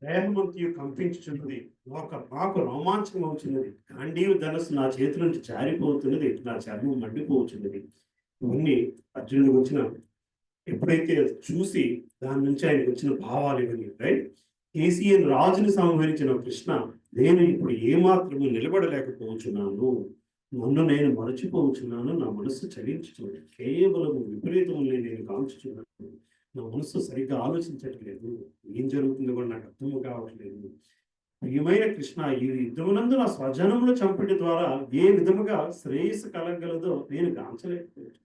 దేహమంతయు కంపించుచున్నది, నాకు రోమాంచం అవుతున్నది, గాంధీవ ధనస్సు నా చేతి నుంచి జారిపోతున్నది, నా చర్మం మండిపోతున్నది. ఇవన్నీ అర్జునుడికి వచ్చిన ఎప్పుడైతే చూసి దాని నుంచి ఆయనకు వచ్చిన భావాలు ఇవన్నీ రైట్. కేసీఎన్ రాజుని సంహరించిన కృష్ణ, నేను ఇప్పుడు ఏమాత్రము నిలబడలేకపోతున్నాను, నన్ను నేను మరచిపోవచ్చున్నాను, నా మనస్సు చలించుచున్నది, కేవలం విపరీతములే నేను కాల్చుచున్నాను, నా మనస్సు సరిగ్గా ఆలోచించట్లేదు, ఏం జరుగుతుందో కూడా నాకు అర్థం కావట్లేదు. ప్రియమైన కృష్ణ, ఈ యుద్ధమునందు నా స్వజనములు చంపటి ద్వారా ఏ విధముగా శ్రేయస్సు కలగలదో నేను గాంచలేకపోయాను.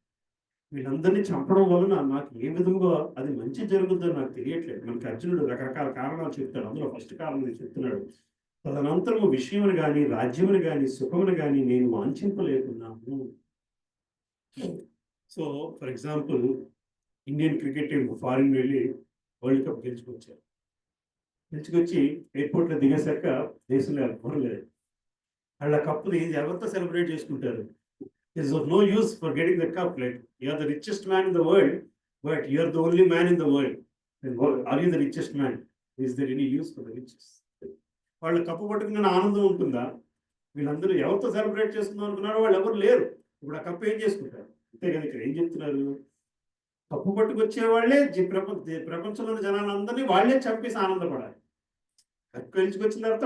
వీళ్ళందరినీ చంపడం వలన నాకు ఏ విధంగా అది మంచి జరుగుతుందో నాకు తెలియట్లేదు. మనకి అర్జునుడు రకరకాల కారణాలు చెప్తాడు. అందులో ఫస్ట్ కారణం చెప్తున్నాడు, తదనంతరము విషయమును గాని, రాజ్యమును గాని, సుఖమును గాని నేను వాంఛింపలేకున్నాను. So for example, Indian cricket team foreign వెళ్ళి వరల్డ్ కప్ గెలుచుకొచ్చారు. గెలుచుకొచ్చి ఎయిర్పోర్ట్లో దిగేశాక దేశంలో ఎవ్వరూ లేదు. వాళ్ళ కప్పుని ఎవరితో సెలబ్రేట్ చేసుకుంటారు? There's of no use for getting the cup. Like, you are the richest man in the world, but you are the only man in the world. Then are you the richest man? Is there any use for the riches? వాళ్ళు cup పట్టుకున్న ఆనందం ఉంటుందా? వీళ్ళందరూ ఎవరితో celebrate చేసుకుందాం అనుకున్నారో వాళ్ళు ఎవరు లేరు. ఇప్పుడు ఆ కప్పు ఏం చేసుకుంటారు? అంతే కదా, ఇక్కడ ఏం చెప్తున్నారు? కప్పు పట్టుకొచ్చే వాళ్ళే ప్రపంచంలోని జనాలందరినీ వాళ్ళే చంపేసి ఆనందపడాలి. కప్పు గెలుచుకొచ్చిన తర్వాత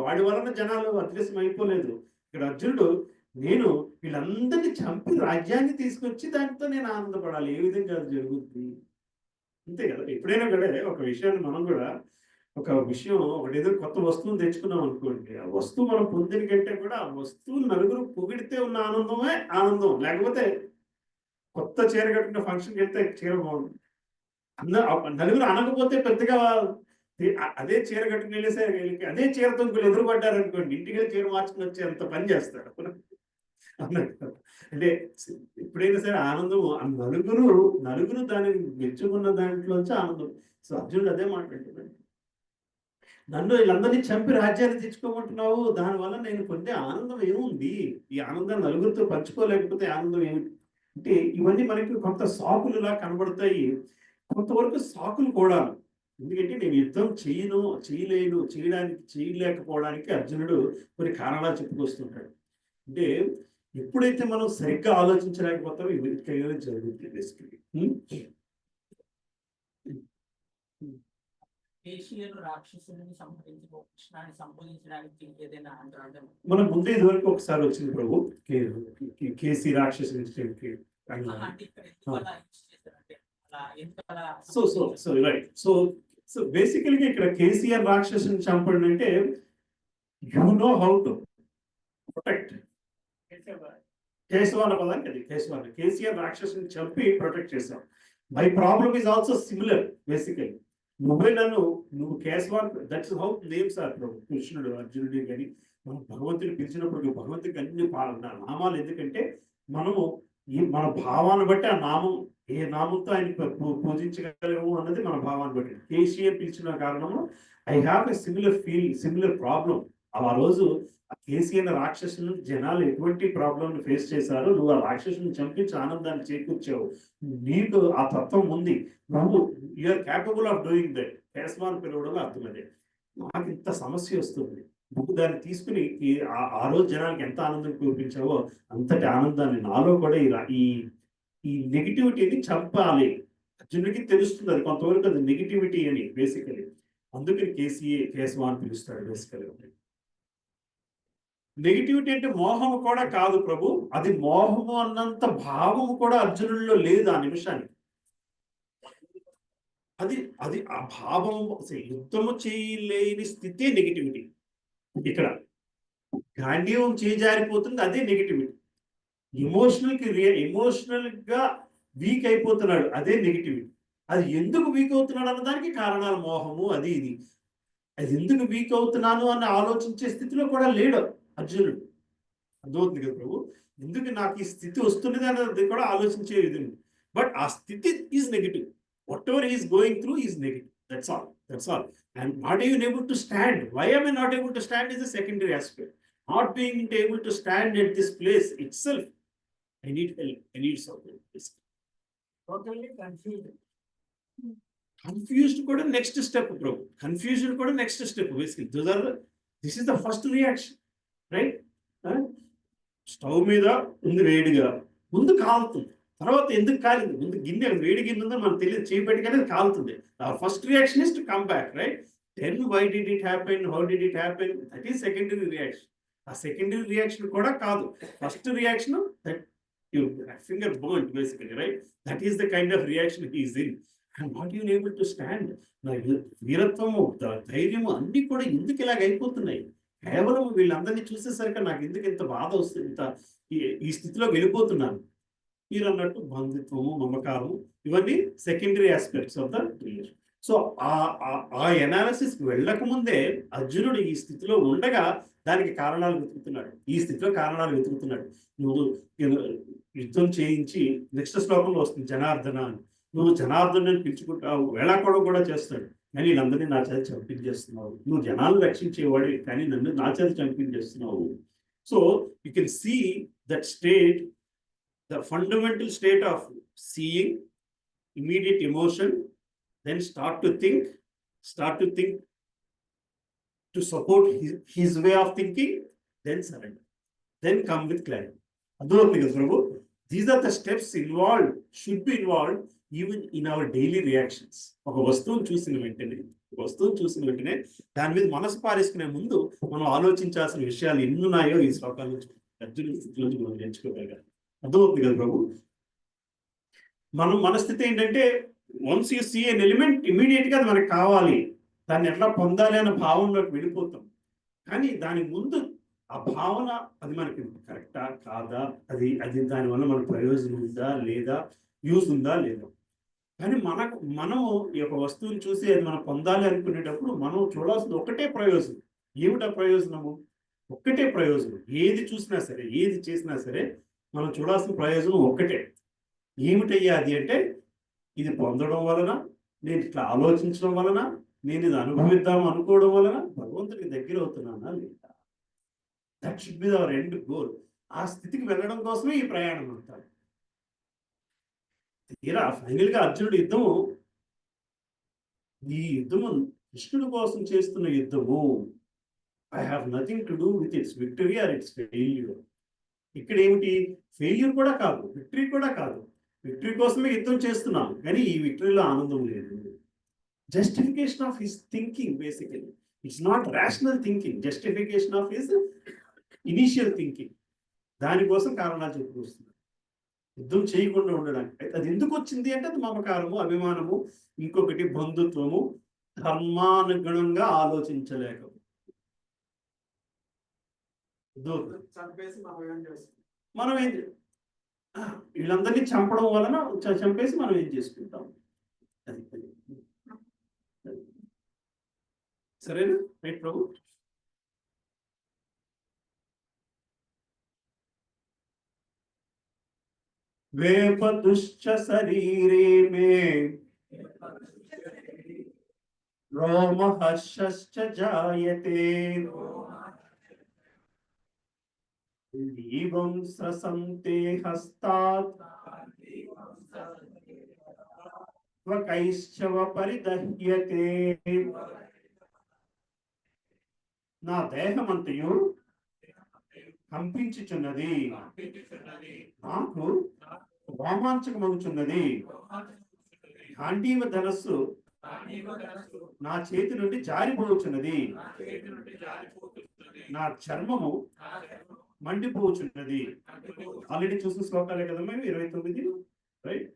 వాడి వలన జనాలు అదృశ్యం అయిపోలేదు. ఇక్కడ అర్జునుడు, నేను వీళ్ళందరినీ చంపి రాజ్యాన్ని తీసుకొచ్చి దాంతో నేను ఆనందపడాలి, ఏ విధంగా అది జరుగుతుంది? అంతే కదా. ఎప్పుడైనా కూడా ఒక విషయాన్ని మనం కూడా, ఒక విషయం ఏదో కొత్త వస్తువుని తెచ్చుకున్నాం అనుకోండి, ఆ వస్తువు మనం పొందిన కంటే కూడా ఆ వస్తువు నలుగురు పొగిడితే ఉన్న ఆనందమే ఆనందం. లేకపోతే కొత్త చీర కట్టిన ఫంక్షన్కి వెళ్తే చీర బాగుంది, నలుగురు అనకపోతే పెద్దగా అదే చీర కట్టుకుని వెళ్ళేసరికి అదే చీరతో ఇంకొకరు ఎదురుపడ్డారు అనుకోండి, ఇంటికి వెళ్ళి చీర మార్చుకుని వచ్చి అంత పని చేస్తాడు. అంటే ఎప్పుడైనా సరే ఆనందం నలుగురు దాన్ని మెచ్చుకున్న దాంట్లోంచి ఆనందం. సో అర్జునుడు అదే మాట్లాడుతున్నాడు, నన్ను వీళ్ళందరినీ చంపి రాజ్యాన్ని తెచ్చుకోమంటున్నావు, దానివల్ల నేను పొందే ఆనందం ఏముంది? ఈ ఆనందాన్ని నలుగురితో పంచుకోలేకపోతే ఆనందం ఏమిటి అంటే, ఇవన్నీ మనకి కొంత సాకులులా కనబడతాయి, కొంతవరకు సాకులు కూడా. ఎందుకంటే నేను యుద్ధం చేయలేకపోవడానికి అర్జునుడు కొన్ని కారణాలు చెప్పుకొస్తుంటాడు. అంటే ఎప్పుడైతే మనం సరిగ్గా ఆలోచించలేకపోతామో ఇవి జరుగుతుంది బేసికలీ. మన ముందే ఇదివరకు ఒకసారి వచ్చింది ప్రభు, కేసీ రాక్షసు ఇన్సిడెంట్. So right. సో బేసికల్గా ఇక్కడ కేసీఆర్ రాక్షసుని చంపండి అంటే, you know how to protect. కేశవాన పదానికి అది కేశవాన. కేసీఆర్ రాక్షసుని చంపి ప్రొటెక్ట్ చేశాం. My problem is also similar basically. నువ్వు కేశవాన్, దట్స్ హౌ నేమ్స్ ఆర్ ప్రభు. కృష్ణుడు అర్జునుడి కానీ మనం భగవంతుని పిలిచినప్పుడు భగవంతుడికి అన్ని నామాలు. ఎందుకంటే మనము మన భావాన్ని బట్టి ఆ నామం, ఏ నామంతో ఆయన పూజించగలము అన్నది మన భావాన్ని బట్టి. కేసీఆర్ పిలిచిన కారణము, I have a similar problem. ఆ రోజు ఆ కేసీఆర్ రాక్షసుని జనాలు ఎటువంటి ప్రాబ్లం ఫేస్ చేశారో, నువ్వు ఆ రాక్షసుని చంపించి ఆనందాన్ని చేకూర్చావు. నీకు ఆ తత్వం ఉంది, నువ్వు you're capable of doing that. కేశవాన్ని పిలవడంలో అర్థం అదే. నాకు ఇంత సమస్య వస్తుంది, నువ్వు దాన్ని తీసుకుని ఆ రోజు జనానికి ఎంత ఆనందం చూపించావో అంతటి ఆనందాన్ని నాలో కూడా ఈ నెగిటివిటీని చంపాలి. అర్జునుడికి తెలుస్తుంది అది కొంతవరకు, అది నెగిటివిటీ అని బేసికలీ. అందుకని కేశవ అని పిలుస్తాడు బేసికలీ. నెగిటివిటీ అంటే మోహము కూడా కాదు ప్రభు, అది మోహము అన్నంత భావము కూడా అర్జునుడిలో లేదు ఆ నిమిషానికి. అది ఆ భావం, యుద్ధము చేయలేని స్థితి నెగిటివిటీ. ఇక్కడ గాంధీవం చేజారిపోతుంది, అదే నెగిటివిటీ. ఎమోషనల్ గా వీక్ అయిపోతున్నాడు, అదే నెగిటివిటీ. అది ఎందుకు వీక్ అవుతున్నాడు అన్నదానికి కారణాలు మోహము, అది ఇది. అది ఎందుకు వీక్ అవుతున్నాను అని ఆలోచించే స్థితిలో కూడా లేడు అర్జునుడు. అర్థమవుతుంది కదా ప్రభు, ఎందుకు నాకు ఈ స్థితి వస్తున్నది అన్నది కూడా ఆలోచించే విధంగా. బట్ ఆ స్థితి is negative. Whatever he is going through is negative. That's all. And not even able to stand. Why am I not able to stand is a secondary aspect. Not being able to stand at this place itself, I need help. I need support. Totally confused. Confused కూడా next step bro. Confusion కూడా next step basically. This is the first reaction, right? Stove మీద ఉంది వేడిగా, ముందు కాలుతుంది, తర్వాత ఎందుకు కాలింది, ముందు గిన్నె వేడి గిన్నె ఉందో మనకు తెలియదు, చేపెట్టుగానే కాలుతుంది. First reaction is to come back, right? Then why did it happen, how did it happen, that is secondary reaction. ఆ సెకండరీ రియాక్షన్ కూడా కాదు, first reaction that you finger burn basically, right? That is the kind of reaction he is in. And what you able to stand. నా వీరత్వము, ధైర్యము అన్ని కూడా ఎందుకు ఇలాగ అయిపోతున్నాయి? కేవలం వీళ్ళందరినీ చూసేసరికి నాకు ఎందుకు ఇంత బాధ వస్తుంది, ఇంత ఈ స్థితిలో వెళ్ళిపోతున్నాను. మీరు అన్నట్టు బంధుత్వము, మమకారము, ఇవన్నీ secondary aspects of the relation. So ఆ ఎనాలిసిస్ వెళ్ళక ముందే అర్జునుడు ఈ స్థితిలో ఉండగా దానికి కారణాలు వెతుకుతున్నాడు, ఈ స్థితిలో కారణాలు వెతుకుతున్నాడు. నువ్వు యుద్ధం చేయించి, నెక్స్ట్ శ్లోకంలో వస్తుంది జనార్దన అని, నువ్వు జనార్దనుని పిలుచుకుంటావు, వేళాకోవడం కూడా చేస్తాడు, కానీ వీళ్ళందరినీ నా చేత చంపించేస్తున్నావు. నువ్వు జనాలు రక్షించేవాడే, కానీ నన్ను నా చేత చంపించేస్తున్నావు. So you can see that state, the fundamental state of seeing, immediate emotion, then start to think to support his way of thinking, then surrender, then come with clarity. Adhurabhi Prabhu, these are the steps involved, should be involved even in our daily reactions. ఒక వస్తువును చూసిన వెంటనే దాని మీద మనసు పారేసుకునే ముందు మనం ఆలోచించాల్సిన విషయాలు ఎన్ని ఉన్నాయో ఈ శ్లోకాల నుంచి, అర్జునుడి స్థితి నుంచి మనం నేర్చుకోగలిగాం. అర్థమవుతుంది కదా ప్రభు? మన స్థితి ఏంటంటే, once you see an element, immediate గా అది మనకు కావాలి, దాన్ని ఎట్లా పొందాలి అన్న భావనలోకి వెళ్ళిపోతాం. కానీ దాని ముందు ఆ భావన, అది మనకి కరెక్టా కాదా, అది దానివల్ల మనకు ప్రయోజనం ఉందా లేదా, యూజ్ ఉందా లేదా. కానీ మనము ఈ యొక్క వస్తువుని చూసి అది మనం పొందాలి అనుకునేటప్పుడు మనం చూడాల్సింది ఒకటే ప్రయోజనం. ఏమిటా ప్రయోజనము? ఒక్కటే ప్రయోజనం. ఏది చూసినా సరే, ఏది చేసినా సరే మనం చూడాల్సిన ప్రయోజనం ఒక్కటే. ఏమిటయ్యా అది అంటే, ఇది పొందడం వలన, నేను ఇట్లా ఆలోచించడం వలన, నేను ఇది అనుభవిద్దాం అనుకోవడం వలన భగవంతుడికి దగ్గర అవుతున్నానా లేదా. That should be our end goal. ఆ స్థితికి వెళ్ళడం కోసమే ఈ ప్రయాణం అంటారు. తీరా ఫైనల్ గా అర్జునుడి యుద్ధము, ఈ యుద్ధము కృష్ణుడి కోసం చేస్తున్న యుద్ధము. I have nothing to do with its victory or its failure. ఇక్కడ ఏమిటి? ఫెయిల్యూర్ కూడా కాదు, విక్టరీ కూడా కాదు. విక్టరీ కోసమే యుద్ధం చేస్తున్నాం, కానీ ఈ విక్టరీలో ఆనందం లేదు. Justification of his thinking basically. It's not rational thinking, justification of his initial thinking. దానికోసం కారణాలు చెప్పుకొస్తున్నారు యుద్ధం చేయకుండా ఉండడానికి. అది ఎందుకు వచ్చింది అంటే, అది మమకారము, అభిమానము, ఇంకొకటి బంధుత్వము, ధర్మానుగుణంగా ఆలోచించలేక. మనం ఏం వీళ్ళందరినీ చంపడం వలన చంపేసి మనం ఏం చేసుకుంటాం. అది సరేనా? రైట్ ప్రభు. వేపతుశ్చ శరీరే మే రోమహర్షశ్చ జాయతే దీవం స్రసంతే హస్తాత్ త్వకైశ్చవ పరిదహ్యతే. నా దేహమంతయు కంపించుచున్నది, నాకు రోమాంచకమగుచున్నది. గాంధీవ ధనస్సు నా చేతి నుండి జారిపోవచ్చున్నది, నా చర్మము మండిపోవచ్చున్నది. ఆల్రెడీ చూసిన శ్లోకాలే కదా మేము 29, రైట్?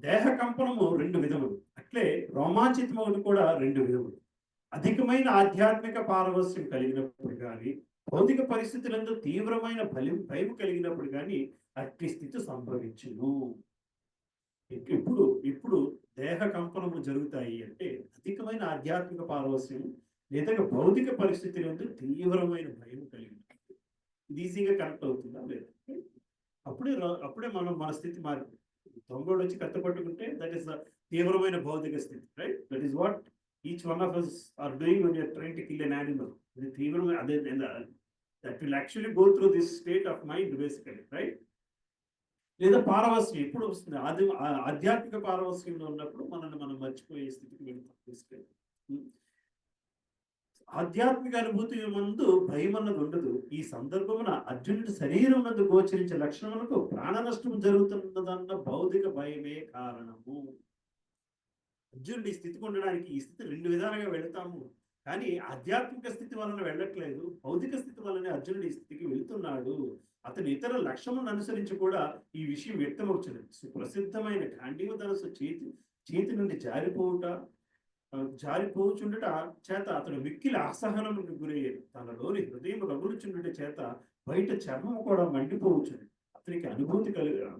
దేహ కంపనము 2 విధములు, అట్లే రోమాంచితములు కూడా 2 విధములు. అధికమైన ఆధ్యాత్మిక పారవస్యం కలిగినప్పుడు కానీ, భౌతిక పరిస్థితులందు తీవ్రమైన భయం కలిగినప్పుడు కానీ అట్టి స్థితి సంభవించును. ఇప్పుడు దేహ కంపనము జరుగుతాయి అంటే అధికమైన ఆధ్యాత్మిక పారవస్యం లేదా భౌతిక పరిస్థితులందు తీవ్రమైన భయం కలిగినప్పుడు. ఇది ఈజీగా కనెక్ట్ అవుతుందా లేదా? అప్పుడే మన స్థితి మారిపోతుంది. దొంగోడు వచ్చి కట్టపట్టుకుంటే దట్ ఈస్ ద తీవ్రమైన భౌతిక స్థితి, right? That is what each one of us are doing when you are trying to kill an animal. That will actually go through this state of mind basically, right? లేదా పారవస్యం ఎప్పుడు వస్తుంది? అది ఆధ్యాత్మిక పారవస్యంలో ఉన్నప్పుడు మనల్ని మనం మర్చిపోయే స్థితికి వెళ్తాం తీసుకెళ్ళి. ఆధ్యాత్మిక అనుభూతి ముందు భయం అన్నది ఉండదు. ఈ సందర్భమున అర్జునుడి శరీరం నందు గోచరించే లక్షణములకు ప్రాణ నష్టం జరుగుతున్నదన్న భౌతిక భయమే కారణము. అర్జునుడి స్థితికి ఉండడానికి ఈ స్థితి రెండు విధాలుగా వెళతాము, కానీ ఆధ్యాత్మిక స్థితి వలన వెళ్ళట్లేదు, భౌతిక స్థితి వలన అర్జునుడి స్థితికి వెళుతున్నాడు. అతని ఇతర లక్ష్యములను అనుసరించి కూడా ఈ విషయం వ్యక్తమవుతుంది. సుప్రసిద్ధమైన గాంధీవ ధనస్సు చేతి నుండి జారిపోచుండట చేత అతడు మిక్కిలి అసహనముకు గురయ్యాడు. తనలోని హృదయం రగులుచుండట చేత బయట చర్మం కూడా మండిపోవచ్చుంది. అతనికి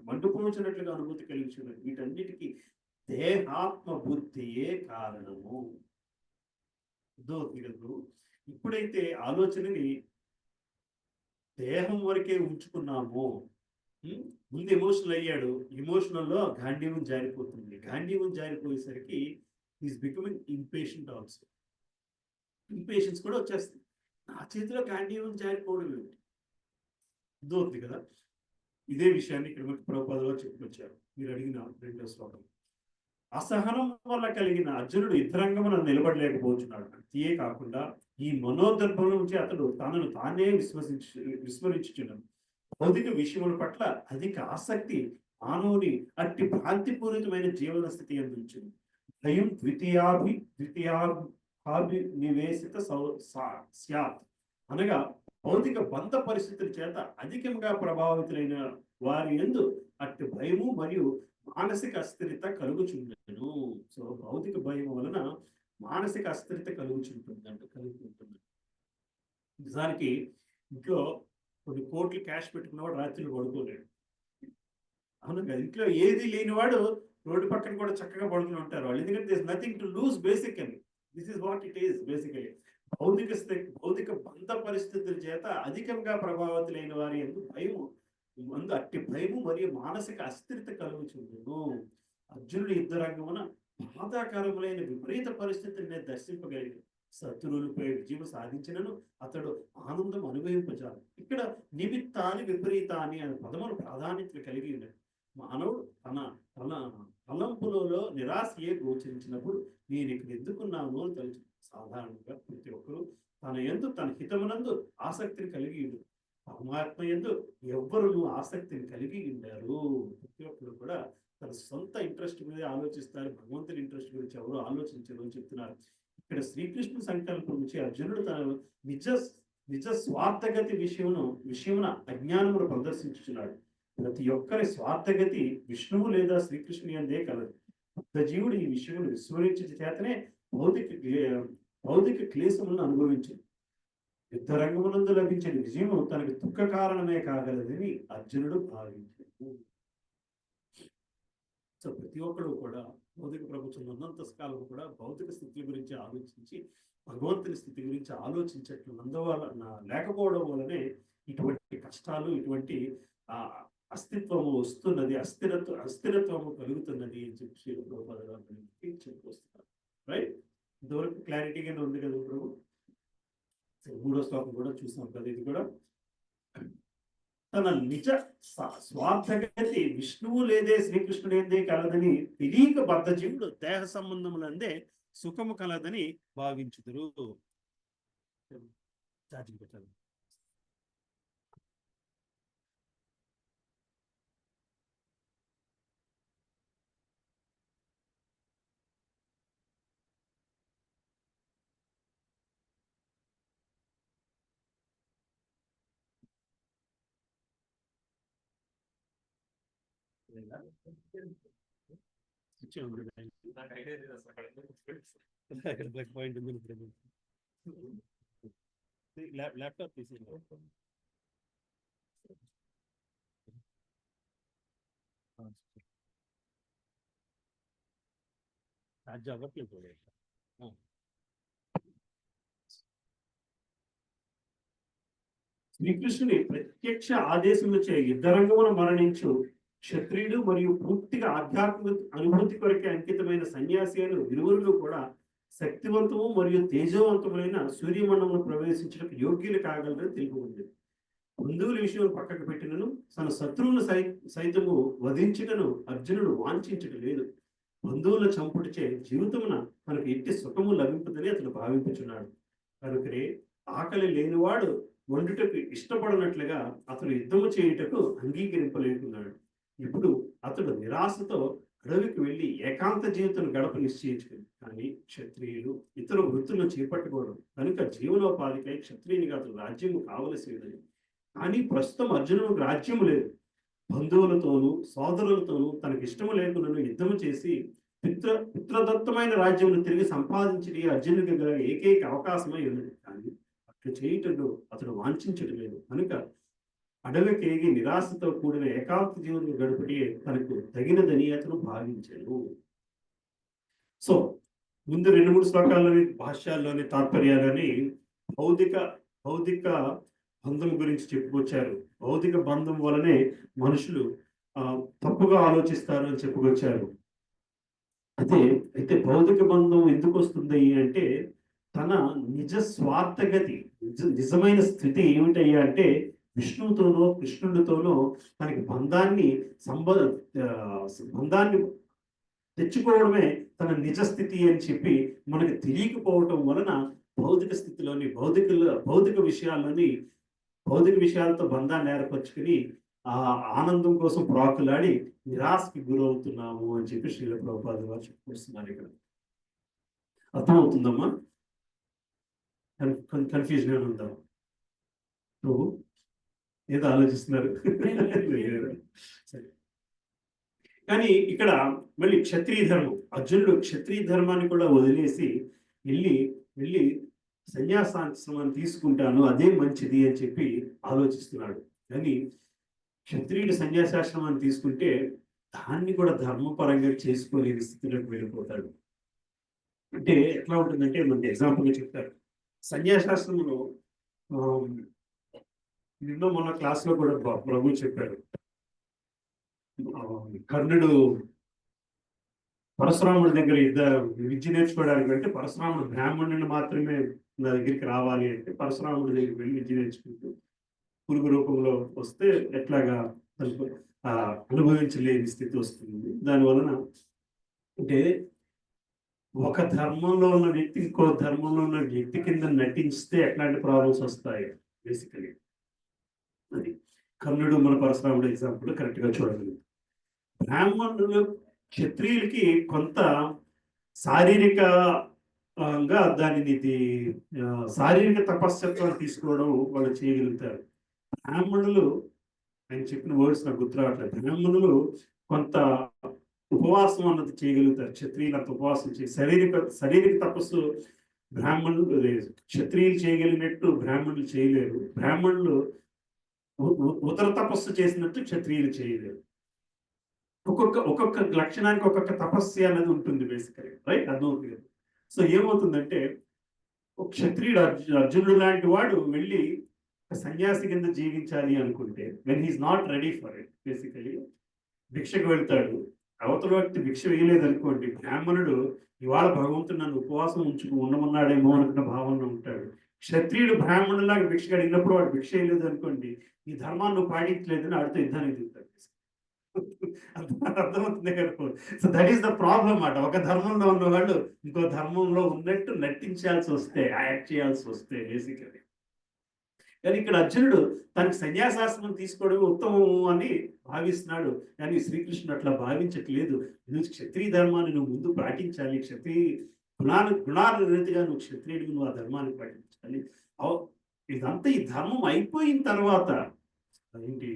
మండిపోవచ్చినట్లుగా అనుభూతి కలిగించున్నది. వీటన్నిటికీ దేహాత్మ బుద్ధియే కారణము. ఇప్పుడైతే ఆలోచనని దేహం వరకే ఉంచుకున్నాము, ముందు ఎమోషనల్ అయ్యాడు, ఎమోషనల్లో గాంధీవం జారిపోతుంది. గాంధీవం జారిపోయేసరికి is becoming impatient also. Impatience కూడా వచ్చేస్తుంది. నా చేతిలో గాంధీవం జారిపోవడం ఏమిటి? అర్థమవుతుంది కదా. ఇదే విషయాన్ని ఇక్కడ మనకి ప్రభుపాదులో చెప్పుకొచ్చారు. మీరు అడిగిన రెండో శ్లోకం. అసహనం వల్ల కలిగిన అర్జునుడు యుద్ధరంగమున నిలబడలేకపోతున్నాడు. అంతే కాకుండా ఈ మనోదర్భం నుంచి అతడు తనను తానే విస్మరించుచున్నాడు. భౌతిక విషయముల పట్ల అధిక ఆసక్తి మానవుని అట్టి భ్రాంతిపూరితమైన జీవన స్థితి అందించింది. భయం ద్వితీయాభినివేశిత స్యాత్ అనగా భౌతిక బంధ పరిస్థితుల చేత అధికంగా ప్రభావితులైన వారి యందు అట్టి భయము మరియు మానసిక అస్థిరత కలుగుచుండెను. సో భౌతిక భయం వలన మానసిక అస్థిరత కలుగుతుంటుంది. నిజానికి ఇంట్లో కొన్ని కోట్లు క్యాష్ పెట్టుకున్నవాడు రాత్రులు పడుకోలేడు. అవును కదా. ఇంట్లో ఏది లేనివాడు రోడ్డు పక్కన కూడా చక్కగా పడుకుని ఉంటారు వాళ్ళు. ఎందుకంటే this nothing to lose basically. This is what it is basically. భౌతిక బంధ పరిస్థితుల చేత అధికంగా ప్రభావితులైన వారి భయము అట్టి భయము మరియు మానసిక అస్థిరత కలుగుచుండును. అర్జునుడి యుద్ధరంగమున బాధాకరములైన విపరీత పరిస్థితుల్ని దర్శింపగలిగి శత్రువులపై విజయం సాధించినను అతడు ఆనందం అనుభవింపజాలి. ఇక్కడ నిమిత్తాన్ని విపరీతాన్ని అనే పదములు ప్రాధాన్యత కలిగి ఉన్నది. మానవుడు తన తలంపులలో నిరాశయే గోచరించినప్పుడు నేను ఇక్కడ ఎందుకున్నాను అని తెలుసు. సాధారణంగా ప్రతి ఒక్కరూ తన హితమునందు ఆసక్తిని కలిగి ఉండు. పరమాత్మ యందు ఎవ్వరు ఆసక్తిని కలిగి ఉండారు. ప్రతి ఒక్కరు కూడా తన సొంత ఇంట్రెస్ట్ మీద ఆలోచిస్తారు. భగవంతుని ఇంట్రెస్ట్ గురించి ఎవరు ఆలోచించరు అని చెప్తున్నారు. ఇక్కడ శ్రీకృష్ణుని సంకల్పం నుంచి అర్జునుడు తన నిజ స్వార్థగతి విషయమున అజ్ఞానమును ప్రదర్శించుచున్నాడు. ప్రతి ఒక్కరి స్వార్థగతి విష్ణువు లేదా శ్రీకృష్ణుని అందే కలదు. జీవుడు ఈ విషయమును విస్మరించిన చేతనే భౌతిక క్లేశములను అనుభవించింది. యుద్ధరంగమునందు లభించిన విజయము తనకు దుఃఖ కారణమే కాగలదని అర్జునుడు భావించాడు. సో ప్రతి ఒక్కరు కూడా భౌతిక ప్రపంచంలో ఉన్నంత కాలం కూడా భౌతిక స్థితి గురించి ఆలోచించి భగవంతుని స్థితి గురించి ఆలోచించట్లు లేకపోవడం వల్లనే ఇటువంటి కష్టాలు, ఇటువంటి అస్తిత్వము వస్తున్నది, అస్థిరత్వము కలుగుతున్నది అని చెప్పి చెప్పుకొస్తున్నారు. రైట్, ఇంతవరకు క్లారిటీగానే ఉంది కదా ప్రభు. మూడో శ్లోకం కూడా చూసాం కదా. ఇది కూడా తన నిజ స్వార్థగతి విష్ణువు లేదే శ్రీకృష్ణుడేందే కలదని తెలియక బద్ధజీవుడు దేహ సంబంధములందే సుఖము కలదని భావించుదురు. పెట్టాలి. పాయింట్ ల్యాప్టాప్ తీసి అవ్వట్లేదు. శ్రీకృష్ణుని ప్రత్యక్ష ఆదేశములచే యుద్ధరంగమును మరణించు క్షత్రియుడు మరియు పూర్తిగా ఆధ్యాత్మిక అనుభూతి కొరకే అంకితమైన సన్యాసి అయిన ఇరువురు కూడా శక్తివంతము మరియు తేజవంతములైన సూర్యమండలంలో ప్రవేశించడానికి యోగ్యులు కాగలరని తెలుపుకుంది. బంధువుల విషయం పక్కకు పెట్టినను తన శత్రువును సైతము వధించుటను అర్జునుడు వాంఛించడం లేదు. బంధువుల చంపుటచే జీవితమున మనకు ఎట్టి సుఖము లభింపదని అతడు భావించుచున్నాడు. కనుకనే ఆకలి లేనివాడు వండుటకు ఇష్టపడనట్లుగా అతడు యుద్ధము చేయుటకు అంగీకరింపలేకున్నాడు. ఇప్పుడు అతడు నిరాశతో అడవికి వెళ్ళి ఏకాంత జీవితం గడప నిశ్చయించుకుంది. కానీ క్షత్రియులు ఇతర వృత్తులను చేపట్టకూడదు కనుక జీవనోపాధికై క్షత్రియునిగా అతడు రాజ్యము కావలసినదని. కానీ ప్రస్తుతం అర్జునుడికి రాజ్యము లేదు. బంధువులతోనూ సోదరులతోనూ తనకి ఇష్టము లేకుండా యుద్ధము చేసి పుత్రదత్తమైన రాజ్యమును తిరిగి సంపాదించడి అర్జునుడికి గల ఏకైక అవకాశమై ఉన్నది. కానీ అట్లు చేయుటను అతడు వాంఛించడం లేదు. కనుక అడవికేగి నిరాశతో కూడిన ఏకాంత జీవనం గడుపుటే తనకు తగినదని అతను భావించాను. సో ముందు 2-3 శ్లోకాల్లోని భాష్యాల్లోని తాత్పర్యాలని భౌతిక బంధం గురించి చెప్పుకొచ్చారు. భౌతిక బంధం వలనే మనుషులు తప్పుగా ఆలోచిస్తారు అని చెప్పుకొచ్చారు. అయితే భౌతిక బంధం ఎందుకు వస్తుంది అంటే తన నిజ స్వార్థగతి నిజమైన స్థితి ఏమిటయ్యా అంటే విష్ణువుతోనో కృష్ణుడితోనో తనకి బంధాన్ని తెచ్చుకోవడమే తన నిజ స్థితి అని చెప్పి మనకి తెలియకపోవటం వలన భౌతిక స్థితిలోని భౌతిక విషయాలతో బంధాన్ని ఏర్పరచుకుని ఆ ఆనందం కోసం ప్రాకులాడి నిరాశకి గురవుతున్నాము అని చెప్పి శ్రీల ప్రభుపాద వారు చెప్పుకొస్తున్నారు. ఇక్కడ అర్థమవుతుందమ్మా? కన్ఫ్యూజన్ ఉందా? ఏదో ఆలోచిస్తున్నారు. సరే, కానీ ఇక్కడ మళ్ళీ క్షత్రియ ధర్మం, అర్జునుడు క్షత్రియ ధర్మాన్ని కూడా వదిలేసి వెళ్ళి సన్యాసాశ్రమాన్ని తీసుకుంటాను అదే మంచిది అని చెప్పి ఆలోచిస్తున్నాడు. కానీ క్షత్రియుడు సన్యాసాశ్రమాన్ని తీసుకుంటే దాన్ని కూడా ధర్మపరంగా చేసుకోలేని స్థితిలోకి వెళ్ళిపోతాడు. అంటే ఎట్లా ఉంటుందంటే మనకి ఎగ్జాంపుల్గా చెప్తారు. సన్యాసాశ్రమంలో మొన్న క్లాస్లో కూడా ప్రభు చెప్పారు. కర్ణుడు పరశురాముడి దగ్గర విద్య నేర్చుకోవడానికి అంటే పరశురాముడు బ్రాహ్మణుని మాత్రమే నా దగ్గరికి రావాలి అంటే పరశురాముడి దగ్గరికి వెళ్ళి విద్య నేర్చుకుంటూ పురుగు రూపంలో వస్తే ఎట్లాగా అనుభవించలేని స్థితి వస్తుంది. దానివలన అంటే ఒక ధర్మంలో ఉన్న వ్యక్తి ఇంకో ధర్మంలో ఉన్న వ్యక్తి కింద నటించితే ఎట్లాంటి ప్రాబ్లమ్స్ వస్తాయి బేసికలీ. అది కర్ణుడు మన పరశురాముడు ఎగ్జాంపుల్ కరెక్ట్గా చూడగలుగుతాం. బ్రాహ్మణులు క్షత్రియులకి కొంత శారీరకంగా శారీరక తపశ్చత్వాన్ని తీసుకోవడం వాళ్ళు చేయగలుగుతారు. బ్రాహ్మణులు ఆయన చెప్పిన వర్డ్స్ నాకు గుర్తు రావట్లేదు. బ్రాహ్మణులు కొంత ఉపవాసం అన్నది చేయగలుగుతారు. క్షత్రియులు అంత ఉపవాసం శారీరక తపస్సు క్షత్రియులు చేయగలిగినట్టు బ్రాహ్మణులు చేయలేరు. బ్రాహ్మణులు ఉదర తపస్సు చేసినట్టు క్షత్రియులు చేయలేరు. ఒక్కొక్క లక్షణానికి ఒక్కొక్క తపస్సు అనేది ఉంటుంది బేసికలీ, రైట్? అర్థమవుతుంది. సో ఏమవుతుందంటే ఒక క్షత్రియుడు అర్జునుడు లాంటి వాడు వెళ్ళి సన్యాసి కింద జీవించాలి అనుకుంటే when he's not ready for it, basically భిక్షకు వెళ్తాడు. అవతల వ్యక్తి భిక్ష వేయలేదు అనుకోండి, బ్రాహ్మణుడు ఇవాళ భగవంతుడు నన్ను ఉపవాసం ఉండమన్నాడేమో అనుకున్న భావనలో ఉంటాడు. క్షత్రియుడు బ్రాహ్మణులాగా భిక్ష అడిగినప్పుడు వాడు భిక్ష వేయలేదు అనుకోండి, ఈ ధర్మాన్ని నువ్వు పాటించలేదని ఆడితో యుద్ధానికి దిగుతాడు. అర్థమవుతుంది కదా. So that is the problem అన్నమాట. ఒక ధర్మంలో ఉన్న వాళ్ళు ఇంకో ధర్మంలో ఉన్నట్టు నటించాల్సి వస్తే, యాక్ట్ చేయాల్సి వస్తే బేసికలీ. కానీ ఇక్కడ అర్జునుడు తనకి సన్యాసాశ్రమం తీసుకోవడం ఉత్తమం అని భావిస్తున్నాడు. కానీ శ్రీకృష్ణుడు అట్లా భావించట్లేదు. నువ్వు క్షత్రియ ధర్మాన్ని నువ్వు ముందు పాటించాలి. గుణాల రీతిగా నువ్వు క్షత్రియుడికి నువ్వు ఆ ధర్మాన్ని పాటించాలి. ఇదంతా ఈ ధర్మం అయిపోయిన తర్వాత ఏంటి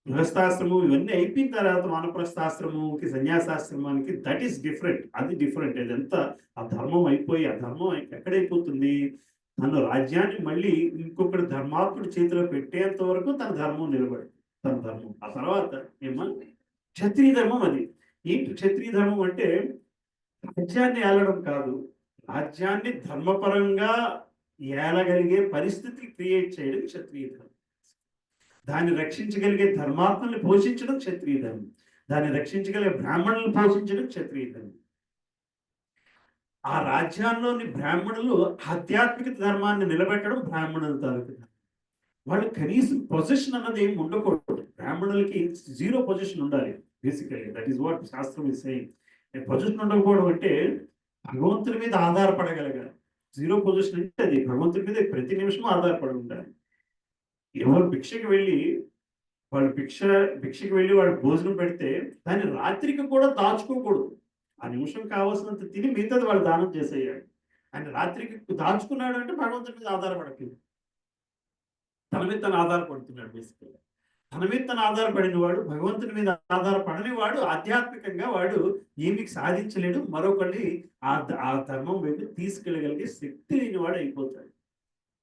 గృహస్థాశ్రమం ఇవన్నీ అయిపోయిన తర్వాత వానప్రస్థాశ్రమంకి సన్యాసాశ్రమానికి దట్ ఈస్ డిఫరెంట్. అది డిఫరెంట్. అదంతా ఆ ధర్మం అయిపోయి ఆ ధర్మం ఎక్కడైపోతుంది? తన రాజ్యాన్ని మళ్ళీ ఇంకొకటి ధర్మాత్ముడి చేతిలో పెట్టేంత వరకు తన ధర్మం నిలబడి తన ధర్మం. ఆ తర్వాత ఏమన్నా క్షత్రియ ధర్మం. అది ఏంటి క్షత్రియ ధర్మం అంటే? రాజ్యాన్ని ఏలడం కాదు, రాజ్యాన్ని ధర్మపరంగా ఏలగలిగే పరిస్థితి క్రియేట్ చేయడం క్షత్రియ ధర్మం. దాన్ని రక్షించగలిగే ధర్మాత్మల్ని పోషించడం క్షత్రియ ధర్మం. దాన్ని రక్షించగలిగే బ్రాహ్మణులను పోషించడం క్షత్రియ ధర్మం. ఆ రాజ్యాల్లోని బ్రాహ్మణులు ఆధ్యాత్మిక ధర్మాన్ని నిలబెట్టడం బ్రాహ్మణుల తాలూకు. వాళ్ళకి కనీసం పొజిషన్ అన్నది ఏమి ఉండకూడదు. బ్రాహ్మణులకి 0 పొజిషన్ ఉండాలి బేసికలీ. దట్ ఈస్ వాట్ శాస్త్రం ఇస్ సేయింగ్. పొజిషన్ ఉండకపోవడం అంటే భగవంతుని మీద ఆధారపడగలగాలి. 0 పొజిషన్ అంటే అది భగవంతుని మీద ప్రతి నిమిషం ఆధారపడి ఉండాలి. ఎవరు భిక్షకి వెళ్ళి వాళ్ళు భిక్షకి వెళ్ళి వాళ్ళు భోజనం పెడితే దాన్ని రాత్రికి కూడా దాచుకోకూడదు. ఆ నిమిషం కావాల్సినంత తిని మిగతాది వాళ్ళు దానం చేసేయాలి. ఆయన రాత్రికి దాచుకున్నాడు అంటే భగవంతుని మీద ఆధారపడట్లేదు. తన మీద తను ఆధారపడుతున్నాడు బేసికల్‌గా. తన మీద తను ఆధారపడిన వాడు, భగవంతుని మీద ఆధారపడని వాడు ఆధ్యాత్మికంగా వాడు ఏమి సాధించలేడు. మరొకరిని ఆ ధర్మం వైపు తీసుకెళ్ళగలిగే శక్తి లేని వాడు అయిపోతాడు.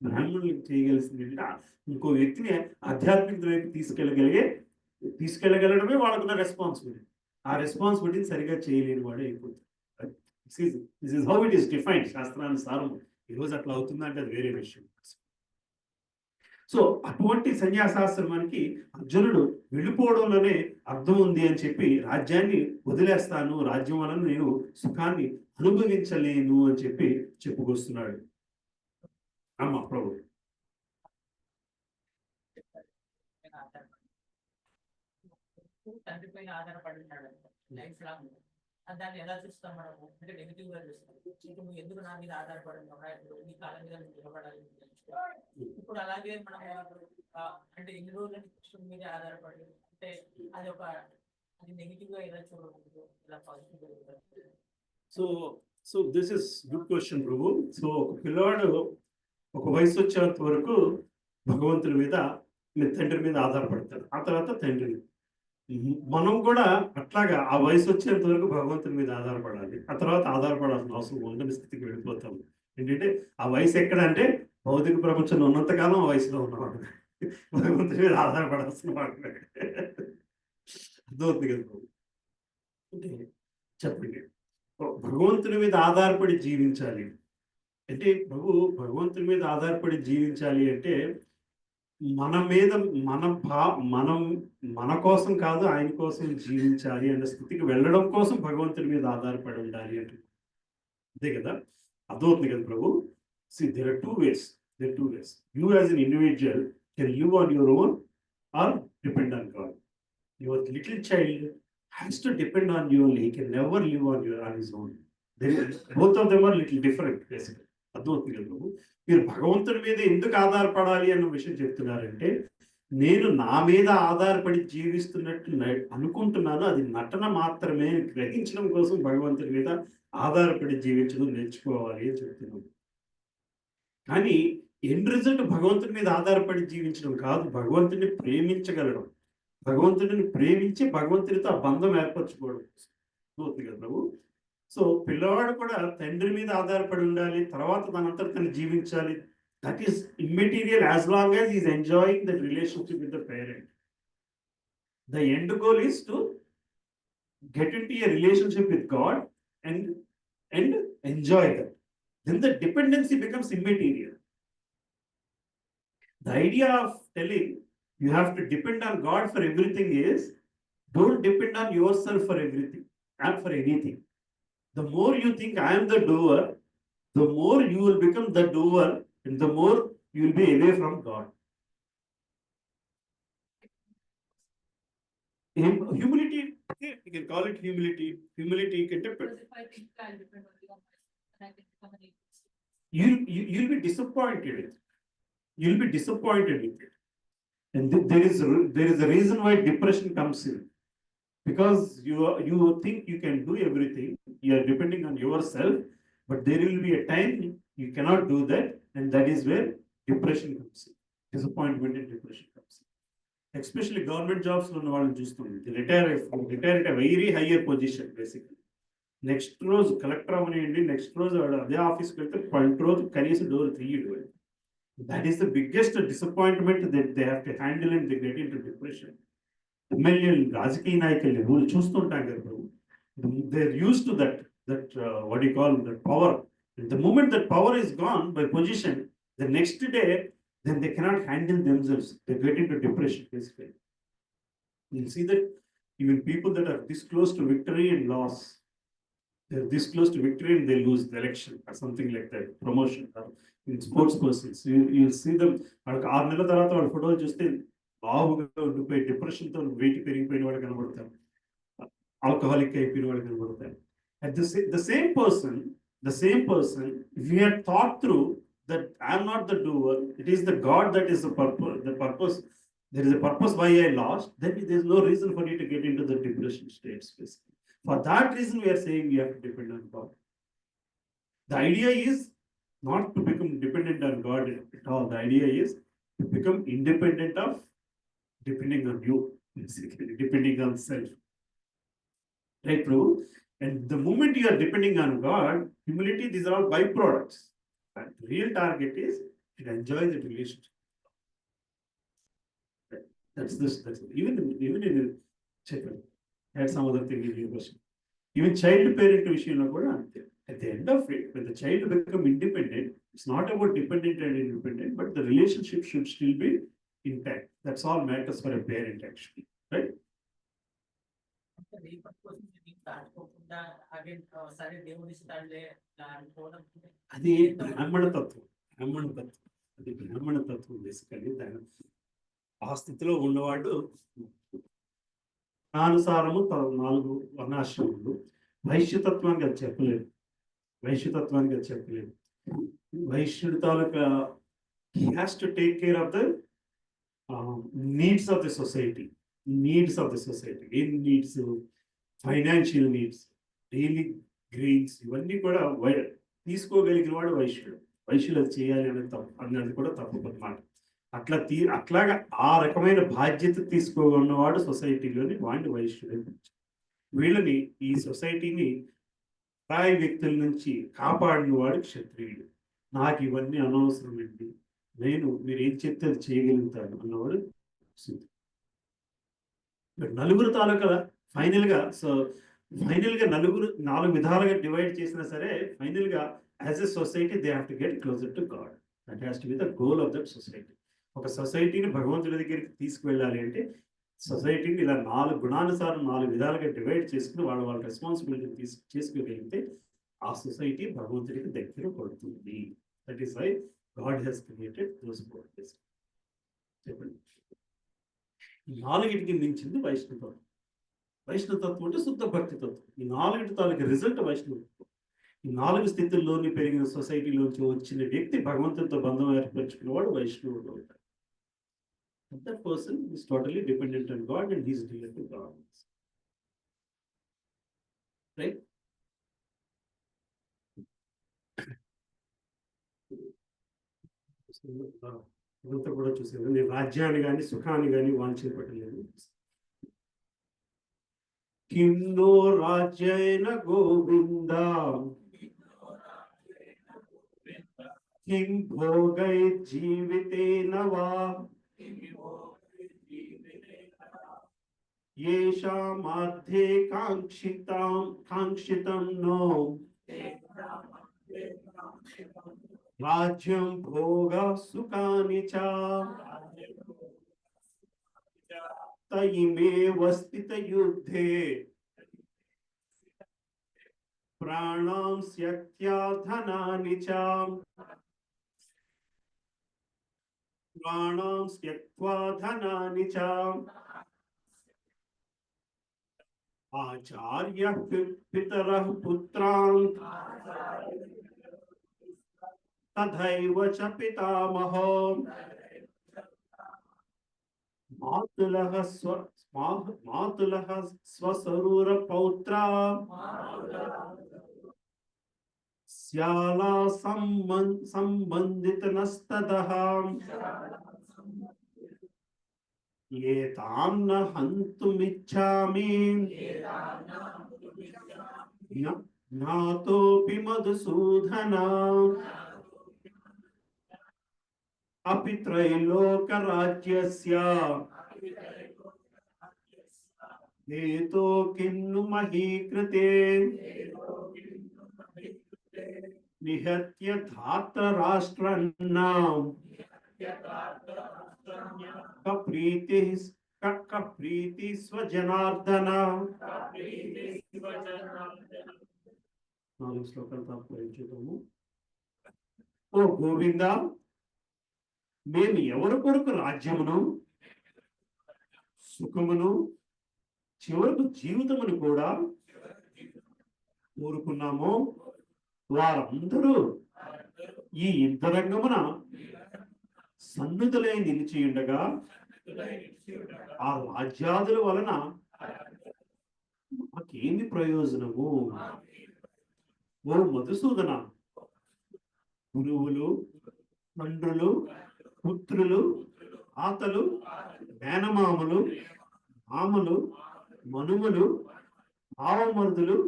బ్రాహ్మణులకు చేయగలిసింది ఏంటంటే ఇంకో వ్యక్తిని ఆధ్యాత్మికత వైపు తీసుకెళ్ళగలడమే వాళ్ళకున్న రెస్పాన్సిబిలిటీ. ఆ రెస్పాన్సిబిలిటీని సరిగ్గా చేయలేని వాడే అయిపోతాడు. This is how it is defined శాస్త్రానుసారం. ఈరోజు అట్లా అవుతుందంటే అది వేరే విషయం. సో అటువంటి సన్యాసాశ్రమానికి అర్జునుడు వెళ్ళిపోవడంలోనే అర్థం ఉంది అని చెప్పి రాజ్యాన్ని వదిలేస్తాను, రాజ్యం వలన నేను సుఖాన్ని అనుభవించలేను అని చెప్పి చెప్పుకొస్తున్నాడు. అమ్మ ప్రభు తండ్రి పైన ఆధారపడి ఉన్నాడు లైఫ్ లాంగ్. దాన్ని ఎలా చూస్తాం మనము అంటే నెగిటివ్ గా చూస్తాం. నువ్వు ఎందుకు నా మీద ఆధారపడి ఉన్నావు, నీ కాలం మీద నువ్వు నిలబడాలి. ఇప్పుడు అలాగే మనం అంటే ఎన్ని రోజులు కృష్ణుడి మీద ఆధారపడి అంటే అది ఒక అది నెగిటివ్ గా ఎలా చూడకూడదు, ఇలా positive. So this is good question Prabhu. So ఒక పిల్లవాడు ఒక వయసు వచ్చేంత వరకు భగవంతుని మీద తండ్రి మీద ఆధారపడతాడు. ఆ తర్వాత తండ్రి. మనం కూడా అట్లాగా ఆ వయసు వచ్చేంత వరకు భగవంతుని మీద ఆధారపడాలి. ఆ తర్వాత ఆధారపడాల్సిన అవసరం ఉండని స్థితికి వెళ్ళిపోతాం. ఏంటంటే ఆ వయసు ఎక్కడ అంటే భౌతిక ప్రపంచంలో ఉన్నంతకాలం ఆ వయసులో ఉన్నవాడు భగవంతుని మీద ఆధారపడాల్సిన వాడు. అర్థమవుతుంది కదా ప్రభు. అంటే చెప్పండి, భగవంతుని మీద ఆధారపడి జీవించాలి అంటే ప్రభు భగవంతుని మీద ఆధారపడి జీవించాలి అంటే మన మీద మనం మన కోసం కాదు, ఆయన కోసం జీవించాలి అన్న స్థితికి వెళ్ళడం కోసం భగవంతుని మీద ఆధారపడి ఉండాలి అంటే అంతే కదా. అర్థమవుతుంది కదా ప్రభు. See, there are two ways. You as an individual can live on your own or depend on God. Your little child has to depend on you only. He can never live on his own. Both of them are little different basically. అర్థమవుతుంది కదా ప్రభు. మీరు భగవంతుడి మీద ఎందుకు ఆధారపడాలి అన్న విషయం చెప్తున్నారంటే నేను నా మీద ఆధారపడి జీవిస్తున్నట్టు అనుకుంటున్నాను, అది నటన మాత్రమే. గ్రహించడం కోసం భగవంతుడి మీద ఆధారపడి జీవించడం నేర్చుకోవాలి అని చెప్తున్నాను. కానీ ఎండ్ రిజల్ట్ భగవంతుడి మీద ఆధారపడి జీవించడం కాదు, భగవంతుడిని ప్రేమించగలడం. భగవంతుడిని ప్రేమించి భగవంతుడితో ఆ బంధం ఏర్పరచుకోవడం అవుతుంది కదా ప్రభు. సో పిల్లవాడు కూడా తండ్రి మీద ఆధారపడి ఉండాలి, తర్వాత తనంతా తను జీవించాలి. That is immaterial as long as is enjoying that relationship with the parent. The end goal is to get in to a relationship with God and enjoy that. Then the dependency becomes immaterial. The idea of telling you have to depend on God for everything is, don't depend on yourself for everything and for anything. The more you think I am the doer, the more you will become the doer and the more you will be away from God. Humility, you can call it humility. Humility can depend. If I think I'll depend only on myself, and I can become an atheist. You'll be disappointed with it. You'll be disappointed with it. And there is a reason why depression comes in. Because you think you can do everything, you are depending on yourself, but there will be a time you cannot do that, and that is where depression comes in. Disappointment and depression comes in. Especially government jobs lo వాళ్ళు చూస్తుంది. They retire at a very higher position basically. Next రోజు collector అవనియండి, next రోజు అదే ఆఫీస్కి వెళ్తే పంట రోజు కనీసం డోర్ తీయడు. That is the biggest disappointment that they have to handle and they get into depression. ఎమ్మెల్యేలు, రాజకీయ నాయకుల్ని రోజు చూస్తుంటాం కదా ప్రభు. They are used to that what you call that power. The moment that power is gone by position, the next day then they cannot handle themselves. They get into depression basically. You'll see that even people that are this close to victory and loss, they're this close to victory and they lose the election or something like that, promotion or in sports persons. You'll see them, వాళ్ళకి 6 నెలల తర్వాత వాళ్ళ ఫోటోలు చూస్తే బావుగా ఉండిపోయి డిప్రెషన్తో wait పెరిగిపోయిన వాళ్ళు కనబడతారు, ఆల్కహాలిక్ అయిపోయిన వాళ్ళు కనబడతారు. At the same person, if we had thought through that I'm not the doer, it is the God that is the purpose. There is a purpose why I lost, then there's no reason for you to get into the depression states. For that reason, we are saying we have to depend on God. The idea is not to become dependent on God at all. The idea is to become independent of depending on you, basically, depending on self. Right, Prabhu? And the moment you are depending on God, humility, these are all byproducts. But the real target is to enjoy the relationship. That's this. That's even in check. Had some other thing in your question. Even child parent విషయంలో కూడా అంతే. At the end of it, when the child become independent, it's not about dependent and independent, but the relationship should still be intact. That's all matters for a parent actually, right? అంటే రేపటి కోసం దీన్ని దాచుకోకుండా again సరే దేవుడు ఇస్తాడులే అనుకోవడం అది బ్రాహ్మణ తత్వం. అది బ్రాహ్మణ తత్వం బేసికలీ. దాని ఆ స్థితిలో ఉన్నవాడు అనుసారము 4 వర్ణాశ్రములు వైశ్యతత్వానికి అది చెప్పలేదు. వైశ్యుడి తాలూకా he has to take care of the needs of the society. ఏం needs? Financial needs, daily grains, ఇవన్నీ కూడా తీసుకోగలిగిన వాడు వైశ్యులు అది చేయాలి అన్నది కూడా తప్పు అన్నమాట. అట్లాగా ఆ రకమైన బాధ్యత తీసుకోన్నవాడు సొసైటీలోని వాడిని వైశ్యుడు. వీళ్ళని ఈ సొసైటీని పరాయి వ్యక్తుల నుంచి కాపాడిన వాడు క్షత్రియుడు. నాకు ఇవన్నీ అనవసరం అండి, మీరు ఏం చెప్తే అది చేయగలుగుతాను అన్నవాడు శూద్రుడు. నలుగురు తాలూకా ఫైనల్గా నలుగురు 4 విధాలుగా డివైడ్ చేసినా సరే ఫైనల్గా as a society they have to get closer to God. That has to be the goal of that society. ఒక సొసైటీని భగవంతుడి దగ్గరికి తీసుకువెళ్ళాలి అంటే సొసైటీని ఇలా 4 గుణానుసారం 4 విధాలుగా డివైడ్ చేసుకుని వాళ్ళ రెస్పాన్సిబిలిటీ చేసుకోగలిగితే ఆ సొసైటీ భగవంతుడికి దగ్గర పడుతుంది. That is why God has created those both. చెప్పండి. ఈ 4టికి మించింది వైష్ణవత్వం. వైష్ణవత్వం అంటే శుద్ధ భక్తి తత్వం. ఈ 4 తాలూకు రిజల్ట్ వైష్ణవత్వం. ఈ 4 స్థితుల్లోని పెరిగిన సొసైటీలోంచి వచ్చిన వ్యక్తి భగవంతుడితో బంధం ఏర్పరచుకున్నవాడు వైష్ణవుడు అవుతాడు. That person is totally dependent on God and he is dear to God. Right? ఇదంతా కూడా చూసాను. నేను రాజ్యాన్ని కానీ సుఖాన్ని కానీ వాంఛించబడలేదు. కిన్నో రాజ్యైన గోవింద కిం భోగై జీవితేన వా येषामध्ये काङ्क्षितं नो राज्यं भोगा सुखानि च तयिमेव स्थितयुद्धे प्राणां त्यक्त्वा धनानि च आचार्य पितरः पुत्रान् तथैव च पितामहो मातुलः स्वसरूरपौत्रा स्याला संबन्धितनस्ततः एतां न हन्तुमिच्छामि ज्ञातोऽपि मधुसूदन अपि त्रैलोकराज्यस्य हेतो किन्नु मही कृते निहत्य धातराष्ट्रन्नां कप्रीति स्वजनार्दन 4 శ్లోకాలు తాత్పర్యించుతాము. ఓ గోవింద, మేము ఎవరి కొరకు రాజ్యమును, సుఖమును, చివరకు జీవితమును కూడా కోరుకున్నామో వారందరూ ఈ యుద్ధరంగమున సన్నిధులై నిలిచి ఉండగా ఆ రాజ్యాదుల వలన మాకేమి ప్రయోజనము? ఓ మధుసూదన, గురువులు, తండ్రులు, పుత్రులు, ఆతలు, మేనమామలు, మామలు, మనుమలు, భావమరుదులు,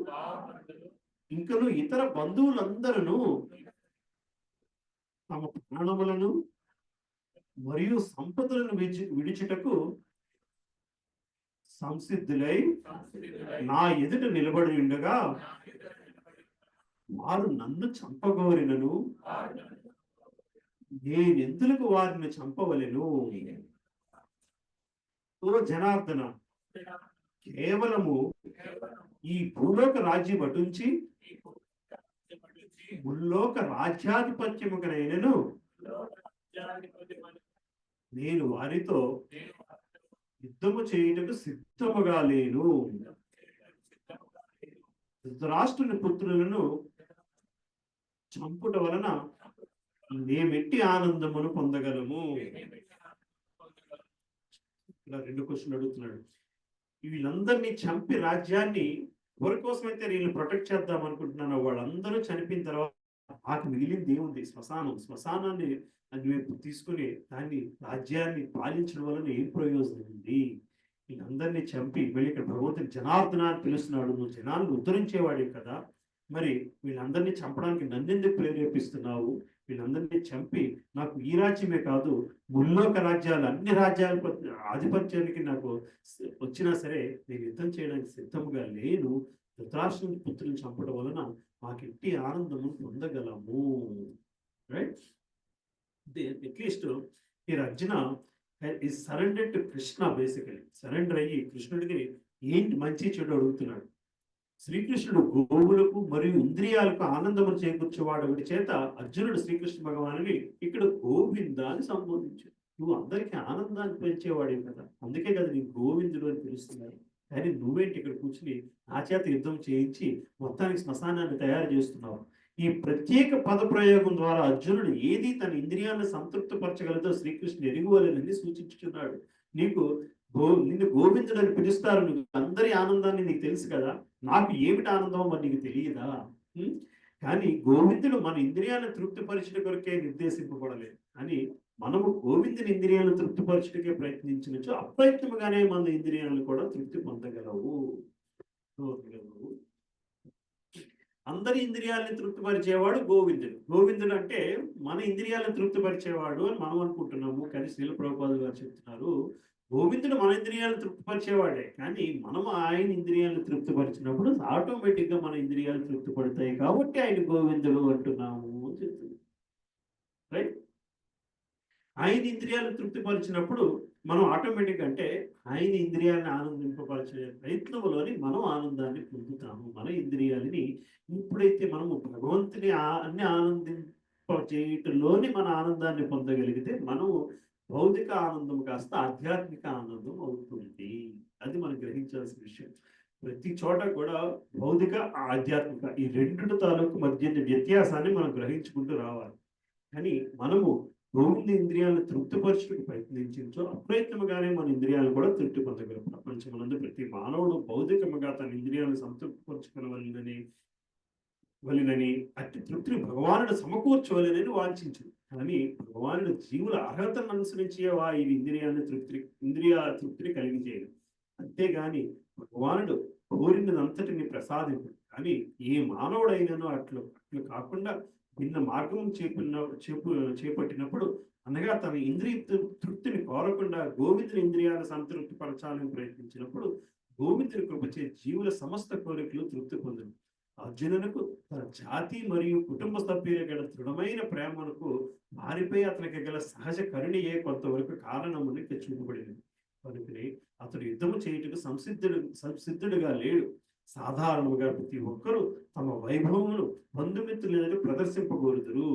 ఇంకను ఇతర బంధువులందరూ తమ ప్రాణములను మరియు సంపదలను విడిచుటకు సంసిద్ధులై నా ఎదుట నిలబడి ఉండగా వారు నన్ను చంపగోరినను నేనెందులకు వారిని చంపవలెను? ఓ జనార్దన, కేవలము ఈ భూలోక రాజ్యం అటుంచి ముల్లోక రాజ్యాధిపత్యముకనైనను నేను వారితో యుద్ధము చేయుటకు సిద్ధముగా లేను. ధృతరాష్ట్రుని పుత్రులను చంపుట వలన మేమెట్టి ఆనందమును పొందగలము. ఇలా 2 క్వశ్చన్లు అడుగుతున్నాడు. వీళ్ళందరినీ చంపి రాజ్యాన్ని ఎవరి కోసమైతే వీళ్ళు ప్రొటెక్ట్ చేద్దాం అనుకుంటున్నానో వాళ్ళందరూ చనిపోయిన తర్వాత నాకు మిగిలింది ఏముంది? శ్మశానాన్ని తీసుకుని దాన్ని రాజ్యాన్ని పాలించడం వలన ఏం ప్రయోజనం ఉంది? వీళ్ళందరినీ చంపి మళ్ళీ ఇక్కడ భగవంతుని జనార్దన అని పిలుస్తున్నాడు. నువ్వు జనాలను ఉద్ధరించేవాడే కదా, మరి వీళ్ళందరినీ చంపడానికి నన్నెందుకు ప్రేరేపిస్తున్నావు? వీళ్ళందరినీ చంపి నాకు ఈ రాజ్యమే కాదు ముల్లోక రాజ్యాలు, అన్ని రాజ్యాల ఆధిపత్యానికి నాకు వచ్చినా సరే నేను యుద్ధం చేయడానికి సిద్ధముగా లేను. ధృతరాష్ట్రుని పుత్రులను చంపడం వలన మాకు ఎట్టి ఆనందము పొందగలము. రైట్? అట్లీస్ట్ ఈ Arjuna is surrender to Krishna. Basically surrender అయ్యి కృష్ణుడిని ఏంటి మంచి చెడు అడుగుతున్నాడు. శ్రీకృష్ణుడు గోవులకు మరియు ఇంద్రియాలకు ఆనందము చేకూర్చేవాడు చేత అర్జునుడు శ్రీకృష్ణ భగవానుని ఇక్కడ గోవింద అని సంబోధించాడు. నువ్వు అందరికీ ఆనందాన్ని పెంచేవాడే కదా, అందుకే కదా నీ గోవిందుడు అని పిలుస్తున్నాడు. కానీ నువ్వేంటి ఇక్కడ కూర్చుని నా చేత యుద్ధం చేయించి మొత్తానికి శ్మశానాన్ని తయారు చేస్తున్నావు? ఈ ప్రత్యేక పద ప్రయోగం ద్వారా అర్జునుడు ఏది తన ఇంద్రియాలను సంతృప్తిపరచగలదో శ్రీకృష్ణుడు ఎరుగువలేనని సూచించుచున్నాడు. నిన్ను గోవిందుడు అని పిలుస్తారు, నువ్వు అందరి ఆనందాన్ని నీకు తెలుసు కదా, నాకు ఏమిటి ఆనందమో మరి నీకు తెలియదా? కానీ గోవిందుడు మన ఇంద్రియాలను తృప్తిపరచడం కొరకే నిర్దేశింపబడలేదు అని మనము గోవిందుని ఇంద్రియాలను తృప్తిపరచడానికే ప్రయత్నించవచ్చు. అప్రయత్నముగానే మన ఇంద్రియాలను కూడా తృప్తి పొందగలవు. అందరి ఇంద్రియాలను తృప్తిపరిచేవాడు గోవిందుడు. గోవిందుడు అంటే మన ఇంద్రియాలను తృప్తిపరిచేవాడు అని మనం అనుకుంటున్నాము, కానీ శ్రీల ప్రభుపాదులు గారు చెప్తున్నారు గోవిందుడు మన ఇంద్రియాలను తృప్తిపరిచేవాడే, కానీ మనం ఆయన ఇంద్రియాలను తృప్తిపరిచినప్పుడు ఆటోమేటిక్గా మన ఇంద్రియాలు తృప్తిపడతాయి కాబట్టి ఆయన గోవిందుడు అంటున్నాము అని చెప్తుంది. రైట్? ఆయన ఇంద్రియాలను తృప్తిపరిచినప్పుడు మనం ఆటోమేటిక్ అంటే ఆయన ఇంద్రియాలను ఆనందింపపరిచే ప్రయత్నంలోని మనం ఆనందాన్ని పొందుతాము. మన ఇంద్రియాలని ఎప్పుడైతే మనము భగవంతుని అన్ని ఆనందింప చేయటంలోని మన ఆనందాన్ని పొందగలిగితే మనము భౌతిక ఆనందం కాస్త ఆధ్యాత్మిక ఆనందం అవుతుంది. అది మనం గ్రహించాల్సిన విషయం. ప్రతి చోట కూడా భౌతిక ఆధ్యాత్మిక ఈ రెండు తాలూకు మధ్య వ్యత్యాసాన్ని మనం గ్రహించుకుంటూ రావాలి. కానీ మనము గోవింద ఇంద్రియాలను తృప్తిపరచడానికి ప్రయత్నించో అప్రయత్నముగానే మన ఇంద్రియాలను కూడా తృప్తి పొందగలం. ప్రపంచమునందు ప్రతి మానవుడు భౌతికముగా తన ఇంద్రియాలను సంతృప్తిపరచుకోవాలని అట్టి తృప్తిని భగవానుడు సమకూర్చవలనని వాంఛించు. కానీ భగవానుడు జీవుల అర్హతను అనుసరించి ఈ ఇంద్రియాన్ని తృప్తిని కలిగి చేయడు. అంతేగాని భగవానుడు కోరినదంతటిని ప్రసాదింపు. కానీ ఏ మానవుడైనను అట్లు కాకుండా భిన్న మార్గం చేపట్టినప్పుడు అనగా తన ఇంద్రియ తృప్తిని కోరకుండా గోవిందుని ఇంద్రియాలను సంతృప్తిపరచాలని ప్రయత్నించినప్పుడు గోవిందుని కృపచే జీవుల సమస్త కోరికలు తృప్తి పొందును. అర్జునునకు తన జాతి మరియు కుటుంబ సభ్యుల గల దృఢమైన ప్రేమకు వారిపై అతనికి గల సహజ కరుణియే కొంతవరకు కారణముని చూపబడింది. కనుకనే అతడు యుద్ధము చేయుటకు సంసిద్ధుడుగా లేడు. సాధారణముగా ప్రతి ఒక్కరూ తమ వైభవమును బంధుమిత్రుల ఎదుట ప్రదర్శింపగోరుదురు.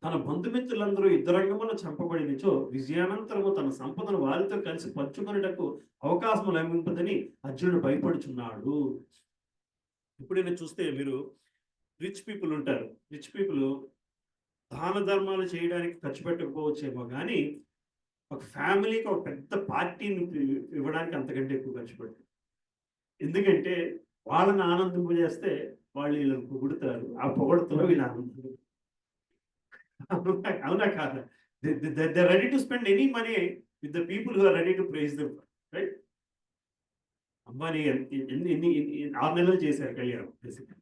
తన బంధుమిత్రులందరూ యుద్ధరంగమున చంపబడినచో విజయానంతరము తన సంపదను వారితో కలిసి పంచుకొనుటకు అవకాశం లభింపదని అర్జునుడు భయపడుచున్నాడు. ఎప్పుడైనా చూస్తే మీరు రిచ్ పీపుల్ ఉంటారు. రిచ్ పీపుల్ దాన ధర్మాలు చేయడానికి ఖర్చు పెట్టకపోవచ్చేమో కానీ ఒక ఫ్యామిలీకి ఒక పెద్ద పార్టీని ఇవ్వడానికి అంతకంటే ఎక్కువ ఖర్చు పెడతారు. ఎందుకంటే వాళ్ళని ఆనందింపజేస్తే వాళ్ళు వీళ్ళని పొగుడుతారు, ఆ పొగడుతలో వీళ్ళు ఆనందం. అవునా కాదా? They ready to spend any money with the people who are ready to praise them, right? Ambani ఎన్ని 6 నెలలు చేశారు కళ్యాణం,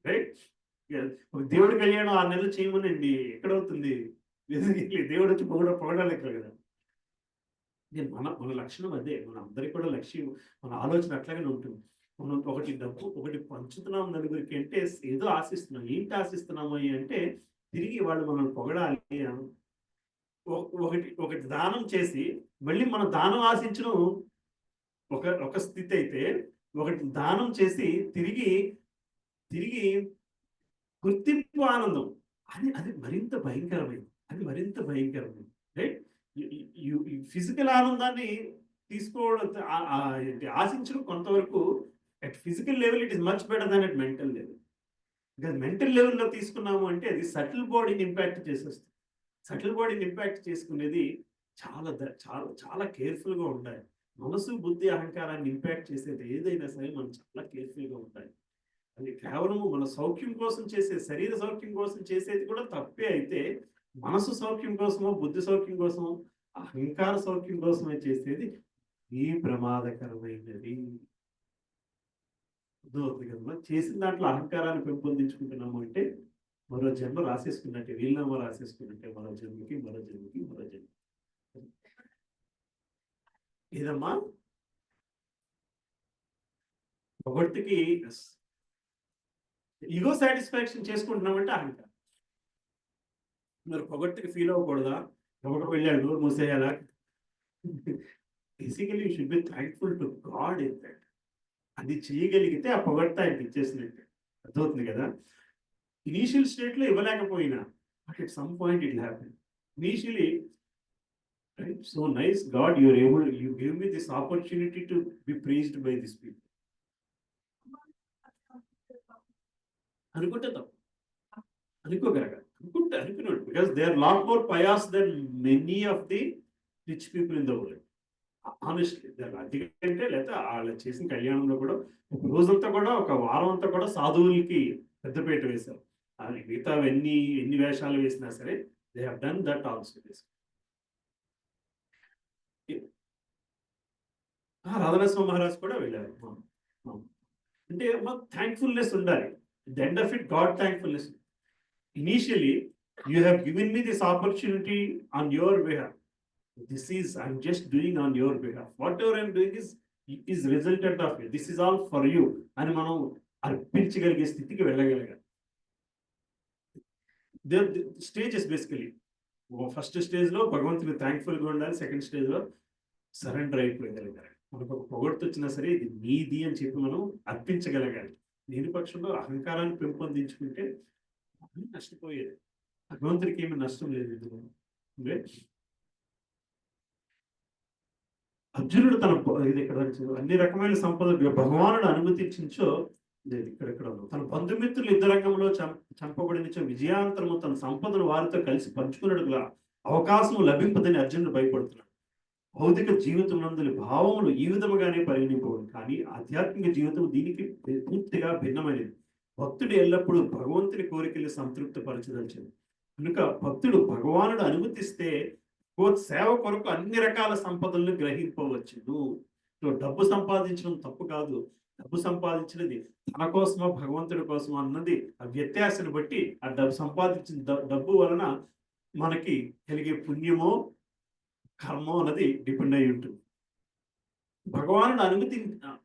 రైట్? దేవుడి కళ్యాణం 6 నెలలు చేయమనండి, ఎక్కడవుతుంది? దేవుడు వచ్చి పొగడాలి కదా. మన మన లక్షణం అదే, మన అందరికి కూడా లక్ష్యం, మన ఆలోచన అట్లాగే ఉంటుంది. మనం ఒకటి డబ్బు ఒకటి పంచుతున్నాం నలుగురికి అంటే ఏదో ఆశిస్తున్నాం. ఏంటి ఆశిస్తున్నాము అంటే తిరిగి వాళ్ళు మనల్ని పొగడాలి. ఒకటి ఒకటి దానం చేసి మళ్ళీ మనం దానం ఆశించడం ఒక స్థితి అయితే, ఒకటి దానం చేసి తిరిగి తిరిగి గుర్తింపు ఆనందం, అది మరింత భయంకరమైంది. రైట్? ఫిజికల్ ఆనందాన్ని తీసుకోవడం, ఆశించడం కొంతవరకు at physical level it is much better than at mental level. Because mental లెవెల్లో తీసుకున్నాము అంటే అది సటిల్ బాడీని ఇంపాక్ట్ చేసేస్తుంది. సటిల్ బాడీని ఇంపాక్ట్ చేసుకునేది చాలా చాలా చాలా కేర్ఫుల్గా ఉండాలి. మనసు, బుద్ధి, అహంకారాన్ని ఇంపాక్ట్ చేసేది ఏదైనా సరే మనం చాలా కేర్ఫుల్గా ఉండాలి. అది కేవలము మన సౌఖ్యం కోసం చేసే, శరీర సౌఖ్యం కోసం చేసేది కూడా తప్పే అయితే, మనసు సౌఖ్యం కోసమో, బుద్ధి సౌఖ్యం కోసమో, అహంకార సౌఖ్యం కోసమే చేసేది ఈ ప్రమాదకరమైనది. అర్థమవుతుంది కదా? చేసిన దాంట్లో అహంకారాన్ని పెంపొందించుకుంటున్నాము అంటే మరో జన్మ రాసేసుకున్నట్టే, వీలునామా రాసేసుకున్నట్టే, మరో జన్మకి మరో జన్మకి మరో జన్మ. ఏదమ్మా పొగట్టుకి ఈగో సాటిస్ఫాక్షన్ చేసుకుంటున్నామంటే అహంకారం. మరి పొగట్టుకి ఫీల్ అవ్వకూడదా? ఎవరికి వెళ్ళాడు నోరు మూసేయాలా? Basically you should be thankful to God in that. అది చేయగలిగితే ఆ పొగడ్త ఆయనకి ఇచ్చేసినట్టే. అర్థమవుతుంది కదా? ఇనీషియల్ స్టేట్లో ఇవ్వలేకపోయినా but at some point it happen. Initially right? So nice, God, you gave me this opportunity to be praised by these people. అనుకుంటే తప్పు, అనుకున్నాడు. Because they are lot more pious than many of the rich people in the world. Honestly అందుకంటే లేదా వాళ్ళు చేసిన కళ్యాణంలో కూడా ఒక రోజంతా కూడా, ఒక వారం అంతా కూడా సాధువులకి పెద్దపీట వేశారు. మిగతా ఎన్ని వేషాలు వేసినా సరే they have done that also. Radhanarasimha Maharaj కూడా వెళ్ళారు. అంటే మాకు థ్యాంక్ఫుల్నెస్ ఉండాలి. The end of it God thankfulness. Initially you have given me this opportunity on your behalf. This is I'm just doing on your behalf. Whatever I'm doing is resultant of you. This is all for you అని మనం అర్పించగలిగే స్థితికి వెళ్ళగలిగాం. Stages basically first స్టేజ్లో భగవంతుని థ్యాంక్ఫుల్గా ఉండాలి. Second స్టేజ్లో surrender అయిపోయగలగాలి. మనకు ఒక పొగడ్త వచ్చినా సరే ఇది నీది అని చెప్పి మనం అర్పించగలగాలి. లేని పక్షంలో అహంకారాన్ని పెంపొందించుకుంటే నష్టపోయేది. భగవంతుడికి ఏమి నష్టం లేదు ఇందులో. అర్జునుడు ఇది ఇక్కడ అన్ని రకమైన సంపదలు భగవానుడు అనుమతించో ఇక్కడెక్కడ తన బంధుమిత్రులు యుద్ధరంగంలో చంపబడినచో విజయాంతరము తన సంపదను వారితో కలిసి పంచుకున్నట్టుగా అవకాశం లభింపదని అర్జునుడు భయపడుతున్నాడు. భౌతిక జీవితం నందుల భావములు ఈ విధముగానే పరిగణింపబడు, కానీ ఆధ్యాత్మిక జీవితం దీనికి పూర్తిగా భిన్నమైనది. భక్తుడు ఎల్లప్పుడూ భగవంతుని కోరికలు సంతృప్తిపరచదలిచింది కనుక భక్తుడు భగవానుడు అనుమతిస్తే సేవ కొరకు అన్ని రకాల సంపదలను గ్రహింపవచ్చును. డబ్బు సంపాదించడం తప్పు కాదు. డబ్బు సంపాదించినది తన కోసమో భగవంతుడి కోసమో అన్నది ఆ వ్యత్యాసాన్ని బట్టి ఆ సంపాదించిన డబ్బు వలన మనకి కలిగే పుణ్యమో కర్మ అన్నది డిపెండ్ అయి ఉంటుంది. భగవానుడు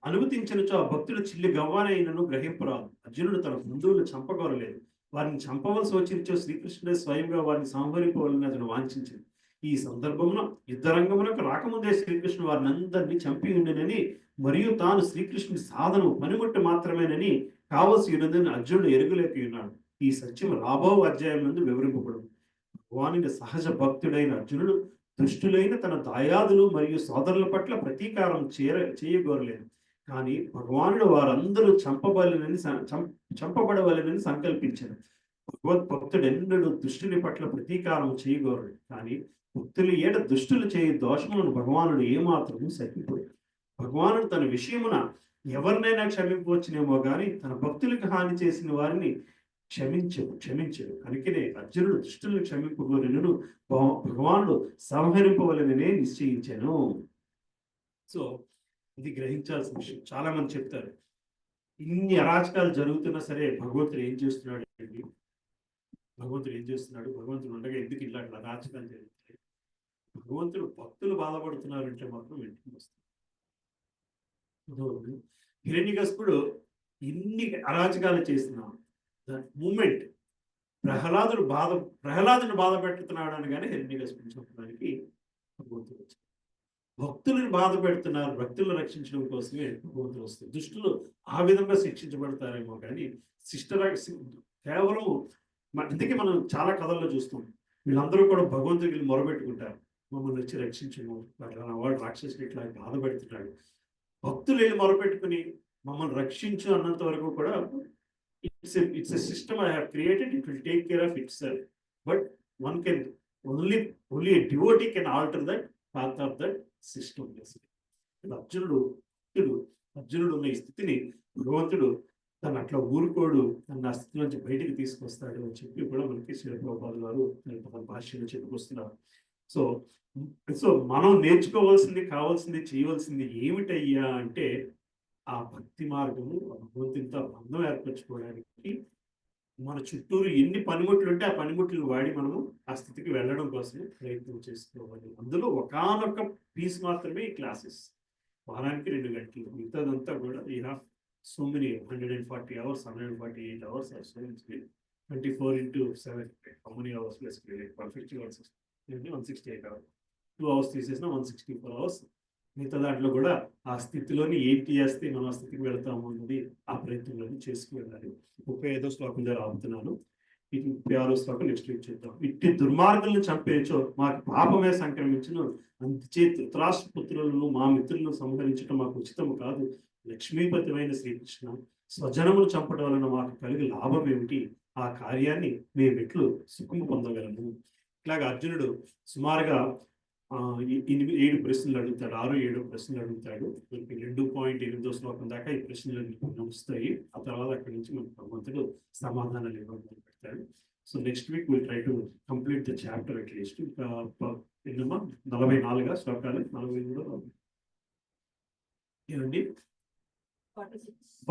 అనుమతించినచో ఆ భక్తుడు చిల్లి గవ్వానైనను గ్రహింపరాదు. అర్జునుడు తన బంధువులను చంపగోరలేదు. వారిని చంపవలసి వచ్చినచో శ్రీకృష్ణుడే స్వయంగా వారిని సంహరింపవాలని అతను వాంఛించింది. ఈ సందర్భమున యుద్ధరంగమునకు రాకముందే శ్రీకృష్ణుడు వారిని అందరినీ చంపి ఉండెనని మరియు తాను శ్రీకృష్ణుని సాధనము పనిముట్టు మాత్రమేనని కావలసి ఉన్నదని అర్జునుడు ఎరుగులేక ఉన్నాడు. ఈ సత్యం రాబో అధ్యాయం నందు వివరింపబడు. భగవానుని సహజ భక్తుడైన అర్జునుడు దుష్టులైన తన దాయాదులు మరియు సోదరుల పట్ల ప్రతీకారం చేయగోరలేదు. కానీ భగవానుడు వారందరూ చంపబడవలెనని సంకల్పించారు. భగవద్భక్తుడెన్నడూ దుష్టుని పట్ల ప్రతీకారం చేయగోరడు. కానీ భక్తులు ఏట దుష్టులు చేయి దోషములను భగవానుడు ఏమాత్రము సహింపడు. భగవానుడు తన విషయమున ఎవరినైనా క్షమింపవచ్చునేమో గాని తన భక్తులకు హాని చేసిన వారిని క్షమించడు. కనుకనే అర్జునుడు దుష్టులను క్షమింపగోరినను భగవానుడు సంహరింపవలననే నిశ్చయించాను. సో ఇది గ్రహించాల్సిన విషయం. చాలా మంది చెప్తారు ఇన్ని అరాచకాలు జరుగుతున్నా సరే భగవంతుడు ఏం చేస్తున్నాడు అండి, భగవంతుడు ఉండగా ఎందుకు ఇలాంటి అరాచకాలు జరుగుతాయి? భగవంతుడు భక్తులు బాధపడుతున్నారంటే మాత్రం వెంటనే వస్తుంది. హిరణ్యకశిపుడు ఇన్ని అరాచకాలు చేసిన మూమెంట్ ప్రహ్లాదుని బాధ పెడుతున్నాడు అనగానే హిరణ్యకశిపుని చెప్పడానికి భగవంతుడు వచ్చాడు. భక్తులను బాధ పెడుతున్నారు, భక్తులను రక్షించడం కోసమే భగవంతుడు వస్తుంది. దుష్టులు ఆ విధంగా శిక్షించబడతారేమో కానీ కేవలం అందుకే మనం చాలా కథల్లో చూస్తాం, వీళ్ళందరూ కూడా భగవంతుడికి మొరబెట్టుకుంటారు, మమ్మల్ని వచ్చి రక్షించము, వాడు రాక్షసుడు ఇట్లా బాధ పెడుతున్నాడు. భక్తులు వెళ్ళి మొరపెట్టుకుని మమ్మల్ని రక్షించు అన్నంత వరకు కూడా it's a system I have created, it will take care of itself, but one can only a devotee can alter that path of that system. అర్జునుడు ఉన్న ఈ స్థితిని భగవంతుడు తను అట్లా ఊరుకోడు, తన ఆ స్థితి నుంచి బయటికి తీసుకొస్తాడు అని చెప్పి కూడా మనకి శ్రీ ప్రభుపాదులు వారు తన భాష్యంలో చెప్పుకొస్తున్నారు. సో మనం నేర్చుకోవాల్సింది, కావాల్సింది, చేయవలసింది ఏమిటయ్యా అంటే ఆ భక్తి మార్గము భగవంతునితో బంధం ఏర్పరచుకోవడానికి మన చుట్టూరు ఎన్ని పనిముట్లు ఉంటే ఆ పనిముట్లు వాడి మనము ఆ స్థితికి వెళ్ళడం కోసం ప్రయత్నం చేసుకోవాలి. అందులో ఒకానొక పీస్ మాత్రమే ఈ క్లాసెస్. వారానికి 2 గంటలు, మిగతాదంతా కూడా you have so many 140 hours, 148 hours or so. 24 into 7, how many hours basically? 150 hours, 168 hours. 2 hours తీసేసిన 164 hours. మిగతా దాంట్లో కూడా ఆ స్థితిలోని ఏంటి చేస్తే మనం ఆ స్థితికి వెళ్తాము అన్నది ఆ ప్రయత్నంలోని చేసుకు వెళ్ళాలి. 35వ శ్లోకం దగ్గర ఆపుతున్నాను. ఇది 36వ శ్లోకం నెక్స్ట్ వీక్ చేద్దాం. ఇట్టి దుర్మార్గులను చంపేయచో మాకు పాపమే సంక్రమించును, అందుచే ధృతరాష్ట్రపుత్రులను మా మిత్రులను సంహరించడం మాకు ఉచితము కాదు. లక్ష్మీపతిమైన శ్రీకృష్ణ, స్వజనమును చంపడం వలన మాకు కలిగి లాభం ఏమిటి? ఆ కార్యాన్ని మేమెట్లు సుఖము పొందగలము? ఇట్లాగా అర్జునుడు సుమారుగా 7 ప్రశ్నలు అడుగుతాడు, 6-7 ప్రశ్నలు అడుగుతాడు. 2.8వ శ్లోకం దాకా ఈ ప్రశ్నలు నడుస్తాయి. ఆ తర్వాత అక్కడి నుంచి మనకు భగవంతుడు సమాధానాలు ఇవ్వడం మొదలు పెడతాడు. So next week will try to complete the chapter at least. ఇంకా 44 శ్లోకాలు, 40 కూడా ఏమండి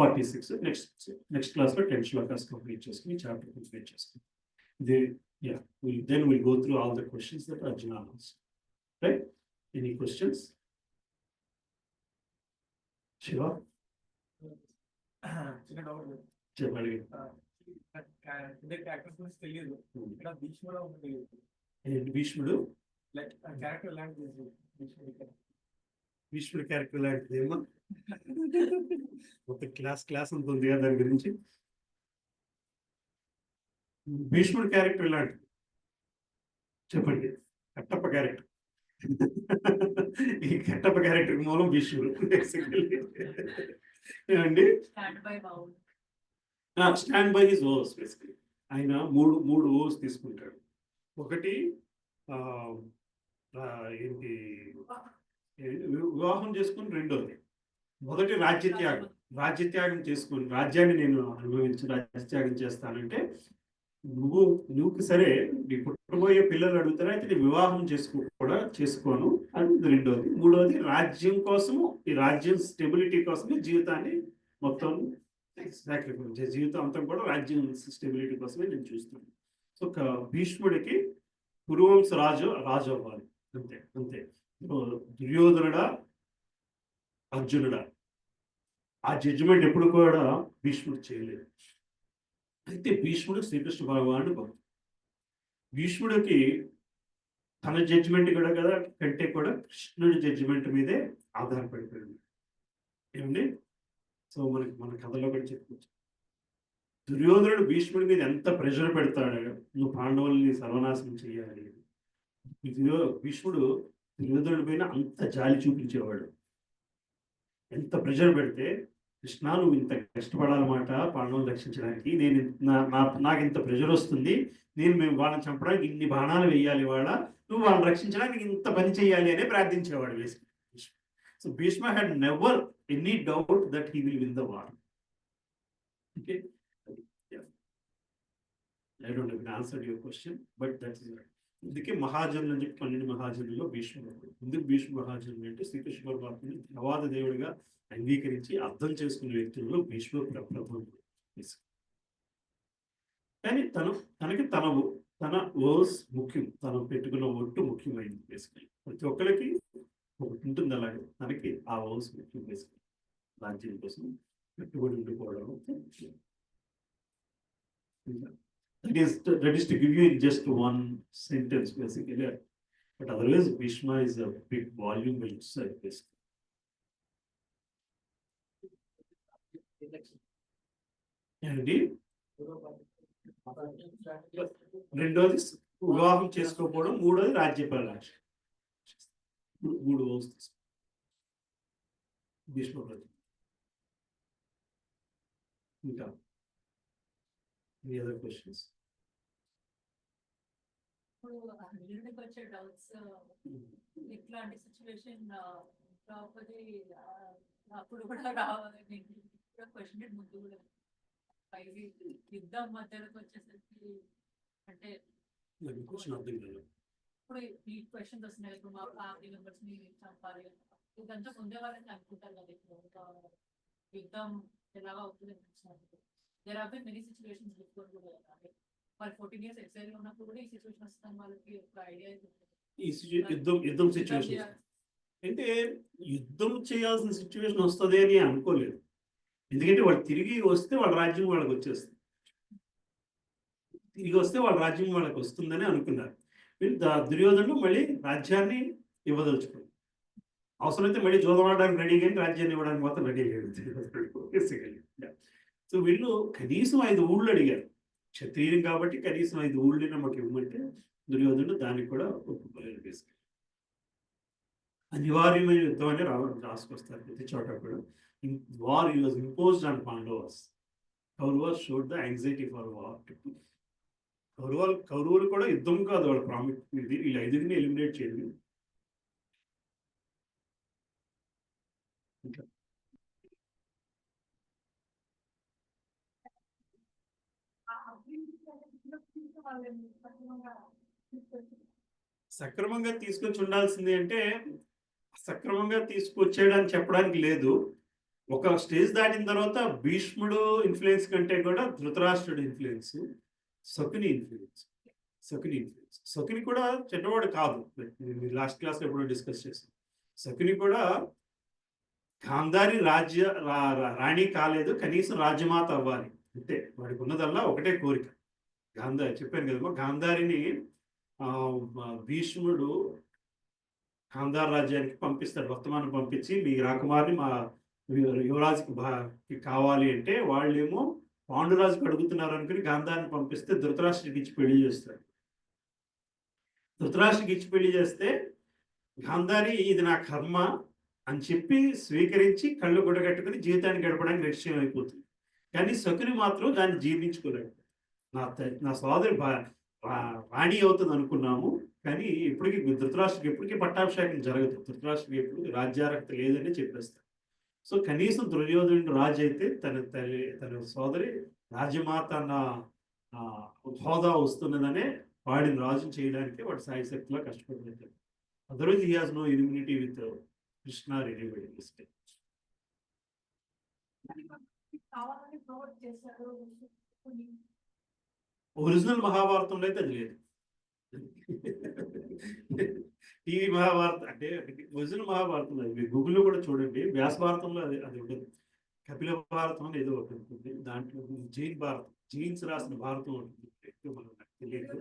46. నెక్స్ట్ క్లాస్లో 10 శ్లోకాస్ కంప్లీట్ చేసుకుని చాప్టర్ కంప్లీట్ చేసుకుని then we'll go through all the questions that Arjuna asked. Right? Any questions? Shiva? చిన్న డౌట్ చెప్పండి. క్యారెక్టర్స్ తెలియదు, ఇక్కడ భీష్ముడు ఉంది. భీష్ముడు లైక్ క్యారెక్టర్ లాంటిది, భీష్ముడు క్యారెక్టర్ లాంటిది ఏమో ఒక క్లాస్ ఉంటుంది కదా దాని గురించి. భీష్ముడు క్యారెక్టర్ లాంటిది చెప్పండి. కట్టప్ప క్యారెక్టర్. ఈ కట్టప్ప క్యారెక్టర్ మూలం భీష్ముడు. ఏమండి stand by his overs. Basically ఆయన మూడు ఓవర్స్ తీసుకుంటాడు. ఒకటి ఏంటి వివాహం చేసుకుని, రెండోది మొదటి రాజ్యత్యాగం చేసుకుని, రాజ్యాన్ని నేను రాజ్యత్యాగం చేస్తానంటే నువ్వు సరే నీ పుట్టబోయే పిల్లలు అడుగుతారా, అయితే నీ వివాహం చేసుకోను అని రెండోది. మూడోది రాజ్యం కోసము, ఈ రాజ్యం స్టెబిలిటీ కోసమే జీవితాన్ని మొత్తం సాక్రిఫైస్, జీవితం అంతా కూడా రాజ్యం స్టెబిలిటీ కోసమే నేను చూస్తాను. సో భీష్ముడికి కురువంశ రాజు అవ్వాలి, అంతే. దుర్యోధనుడా అర్జునుడా ఆ జడ్జిమెంట్ ఎప్పుడు కూడా భీష్ముడు చేయలేదు. అయితే భీష్ముడు శ్రీకృష్ణ భగవానుడు భక్తుడు. భీష్ముడికి తన జడ్జిమెంట్ కూడా కదా కంటే కూడా కృష్ణుడి జడ్జిమెంట్ మీదే ఆధారపడిపోయింది. ఏమండి? సో మన కథలో కూడా చెప్పుకోవచ్చు. దుర్యోధనుడు భీష్ముడి మీద ఎంత ప్రెషర్ పెడతాడు, నువ్వు పాండవుల్ని సర్వనాశనం చేయాలి. భీష్ముడు దుర్యోధనుడి పైన అంత జాలి చూపించేవాడు. ఎంత ప్రెషర్ పెడితే, కృష్ణ నువ్వు ఇంత కష్టపడాలన్నమాట పాండవులు రక్షించడానికి, నేను నాకు ఇంత ప్రెషర్ వస్తుంది, మేము వాళ్ళని చంపడానికి ఇన్ని బాణాలు వేయాలి, నువ్వు వాళ్ళని రక్షించడానికి ఇంత పని చేయాలి అని ప్రార్థించేవాడు basic. So Bhishma had never any doubt that he will win the war. Okay, I don't have an answer to your question, but that is right. అందుకే మహాజనులు అని చెప్పి 12 మహాజనుల్లో భీష్ముడు. ఎందుకు భీష్మ మహాజనులు అంటే శ్రీకృష్ణ పరమాత్మని దేవాద దేవుడిగా అంగీకరించి అర్థం చేసుకునే వ్యక్తుల్లో భీష్మ ప్రథమం. కానీ తన వర్స్ ముఖ్యం, తను పెట్టుకున్న ఒట్టు ముఖ్యమైనది. బేసికలీ ప్రతి ఒక్కరికి ఒకటి ఉంటుంది, అలాగే తనకి ఆ వర్స్ ముఖ్యం. బేసికలీ రాజ్యం కోసం పెట్టుబడి ఉండిపోవడం. That is to give you in just one sentence, basically. But otherwise, Bhishma is a big volume by itself, basically. And రెండోది వివాహం చేసుకోకపోవడం, మూడోది రాజ్యపాలన. మూడు వస్తుంది భీష్మ ప్రతి. ఇంకా any other questions? వచ్చే డౌట్స్ ఇట్లాంటి సిచ్యువేషన్ అప్పుడు కూడా రావాలని క్వశ్చన్ ముందు కూడా యుద్ధం మధ్యలోకి వచ్చేసరికి అంటే ఇప్పుడు ఈ క్వశ్చన్స్ వస్తున్నాయి, ఇప్పుడు మా ఫ్యామిలీ మెంబర్స్ ని చంపాలి ఇదంతా ముందే వాళ్ళని అనుకుంటారు కదా. ఇప్పుడు యుద్ధం ఎలాగా అవుతుంది అనిపించినప్పుడు there have been many situations before కూడా మరి 14 years ఎక్సైల్ ఉన్నప్పుడు కూడా ఈ సిచ్యువేషన్ వస్తాం వాళ్ళకి ఒక ఐడియా యుద్ధం సిచ్యువేషన్ అంటే యుద్ధం చేయాల్సిన సిచ్యువేషన్ వస్తుంది అని అనుకోలేదు. ఎందుకంటే వాళ్ళు తిరిగి వస్తే వాళ్ళ రాజ్యం వాళ్ళకి వచ్చేస్తుంది, తిరిగి వస్తే వాళ్ళ రాజ్యం వాళ్ళకి వస్తుందని అనుకున్నారు. వీళ్ళు దుర్యోధనుడు మళ్ళీ రాజ్యాన్ని ఇవ్వదలుచుకోండి, అవసరమైతే మళ్ళీ జోదమాడడానికి రెడీ, కానీ రాజ్యాన్ని ఇవ్వడానికి మాత్రం రెడీ లేదు. సో వీళ్ళు కనీసం 5 ఊళ్ళు అడిగారు, క్షత్రియులు కాబట్టి కనీసం 5 ఊళ్ళని మాకు ఇవ్వమంటే దుర్యోధనుడు దానికి కూడా ఒప్పుకోలేదు. బేసిక్ అనివార్యమైన యుద్ధం అని రాసుకొస్తారు ప్రతి చోట కూడా. War was imposed on Pandavas. Kauravas showed the anxiety for war. కౌరవులు కూడా యుద్ధం కాదు వాళ్ళ ప్రాముఖ్యత, వీళ్ళు 5 ఎలిమినేట్ చేయండి. సక్రమంగా తీసుకొచ్చి ఉండాల్సింది అంటే సక్రమంగా తీసుకొచ్చేయడానికి చెప్పడానికి లేదు. ఒక స్టేజ్ దాటిన తర్వాత భీష్ముడు ఇన్ఫ్లుయెన్స్ కంటే కూడా ధృతరాష్ట్రుడు ఇన్ఫ్లుయెన్స్, శకుని ఇన్ఫ్లుయెన్స్. శకుని కూడా చెడ్డవాడు కాదు, లాస్ట్ క్లాస్లో ఎప్పుడో డిస్కస్ చేస్తాం. శకుని కూడా గాంధారి రాణి కాలేదు, కనీసం రాజ్యమాత అవ్వాలి అంతే. వాడికి ఉన్నదల్లా ఒకటే కోరిక. చెప్పాను కదమ్మా, గాంధారిని భీష్ముడు గాంధార్ రాజ్యానికి పంపిస్తాడు, వర్తమానం పంపించి మీ రాకుమారిని మా యువరాజుకి కావాలి అంటే, వాళ్ళేమో పాండురాజుకి అడుగుతున్నారు అనుకుని గాంధారిని పంపిస్తే ధృతరాష్ట్రుడికి ఇచ్చి పెళ్లి చేస్తాడు. ధృతరాష్ట్రుడికి ఇచ్చి పెళ్లి చేస్తే గాంధారి ఇది నా కర్మ అని చెప్పి స్వీకరించి కళ్ళు గుడగట్టుకుని జీవితాన్ని గడపడానికి నిశ్చయం అయిపోతుంది. కానీ శకుని మాత్రం దాన్ని జీర్ణించుకోలేడు. నా సోదరి రాణి అవుతుంది అనుకున్నాము, కానీ ఇప్పటికీ ధృతరాష్ట్రకి ఎప్పటికీ పట్టాభిషేకం జరగదు, ధృతరాష్ట్రకి ఎప్పుడు రాజ్యార్హత లేదని చెప్పేస్తారు. సో కనీసం దుర్యోధనుడు రాజు అయితే తన సోదరి రాజ్యమాత అన్న హోదా వస్తున్నదనే వాడిని రాజుని చేయడానికి వాడు సాయశక్తిలో కష్టపడుతుంటాడు. Otherwise he has no immunity with Krishna anybody. Original మహాభారతంలో అయితే అది లేదు. టీవీ మహాభారతం అంటే ఒరిజినల్ మహాభారతం అది మీరు గూగుల్లో కూడా చూడండి. వ్యాస భారతంలో అది ఉండదు. కపిల భారతం అని ఏదో ఒకటి ఉంటుంది, దాంట్లో జైన్ భారతం, జైన్స్ రాసిన భారతం ఉంటుంది, తెలియదు.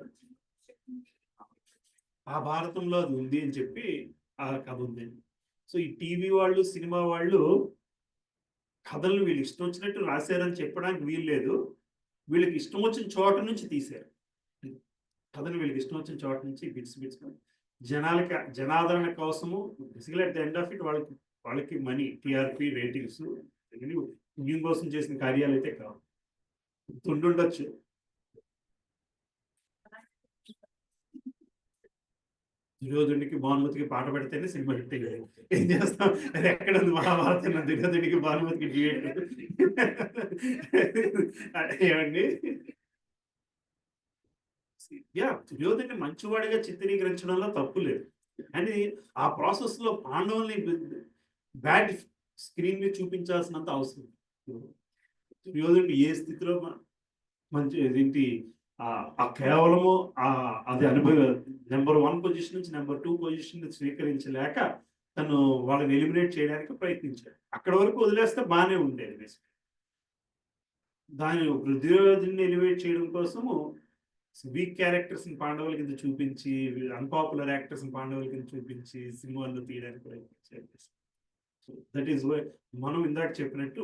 ఆ భారతంలో అది ఉంది అని చెప్పి ఆ కథ ఉంది. సో ఈ టీవీ వాళ్ళు, సినిమా వాళ్ళు కథలను వీళ్ళు ఇష్టం వచ్చినట్టు రాశారని చెప్పడానికి వీలు లేదు. వీళ్ళకి ఇష్టం వచ్చిన చోట నుంచి తీశారు. కథను వీళ్ళకి ఇష్టం వచ్చిన చోట నుంచి బిట్స్ జనాదరణ కోసము basically at the end of it వాళ్ళకి వాళ్ళకి మనీ, టీఆర్పీ, రేటింగ్స్ పుణ్యం కోసం చేసిన కార్యాలు అయితే కావు. ఉండుండొచ్చు. దుర్యోధనుడికి భానుమతికి పాట పెడితేనే సినిమా హిట్ అయ్యేది. ఏం చేస్తాం, అది ఎక్కడ ఉంది మహాభారతం, దుర్యోధనుడికి భానుమతికి డ్యూయట్. ఏమండి, దుర్యోధన్ని మంచివాడిగా చిత్రీకరించడంలో తప్పు లేదు. అండ్ ఆ ప్రాసెస్ లో పాండవుల్ని బ్యాడ్ స్క్రీన్ మీద చూపించాల్సినంత అవసరం. దుర్యోధనుడు ఏ స్థితిలో మంచి ఏంటి ఆ కేవలము అది నెంబర్ 1 పొజిషన్ నుంచి నెంబర్ 2 పొజిషన్ స్వీకరించలేక తను వాళ్ళని ఎలిమినేట్ చేయడానికి ప్రయత్నించాడు. అక్కడ వరకు వదిలేస్తే బాగానే ఉండేది. దాని దుర్యోధన్ని ఎలిమినేట్ చేయడం కోసము వీక్ క్యారెక్టర్స్ పాండవుల కింద చూపించి, అన్పాపులర్ యాక్టర్స్ పాండవుల కింద చూపించి సినిమాల్లో తీయడానికి ప్రయత్నించారు. సో దట్ ఈస్ వై మనం ఇందాక చెప్పినట్టు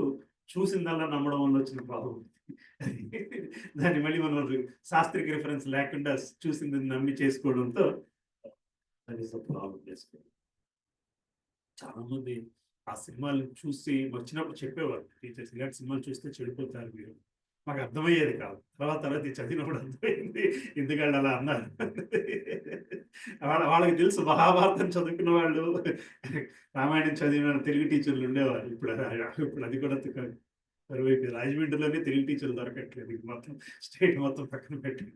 చూసిందల్లా నమ్మడం వల్ల వచ్చిన ప్రాబ్లం. దాన్ని మళ్ళీ మనం శాస్త్రిక రిఫరెన్స్ లేకుండా చూసింది నమ్మి చేసుకోవడంతో దట్ ఈస్ ద ప్రాబ్లం. చేసుకోవడం చాలా మంది ఆ సినిమాలు చూసి వచ్చినప్పుడు చెప్పేవారు టీచర్స్, ఇలాంటి సినిమాలు చూస్తే చెడిపోతారు మీరు. మాకు అర్థమయ్యేది కాదు. తర్వాత చదివినప్పుడు అర్థమైంది ఎందుకంటే అలా అన్నారు. వాళ్ళకి తెలుసు, మహాభారతం చదువుకున్న వాళ్ళు, రామాయణం చదివిన తెలుగు టీచర్లు ఉండేవారు. ఇప్పుడు అది కూడా కరువైపోయింది. రాజమండ్రిలోనే తెలుగు టీచర్లు దొరకట్లేదు. మొత్తం స్టేట్ మొత్తం పక్కన పెట్టి.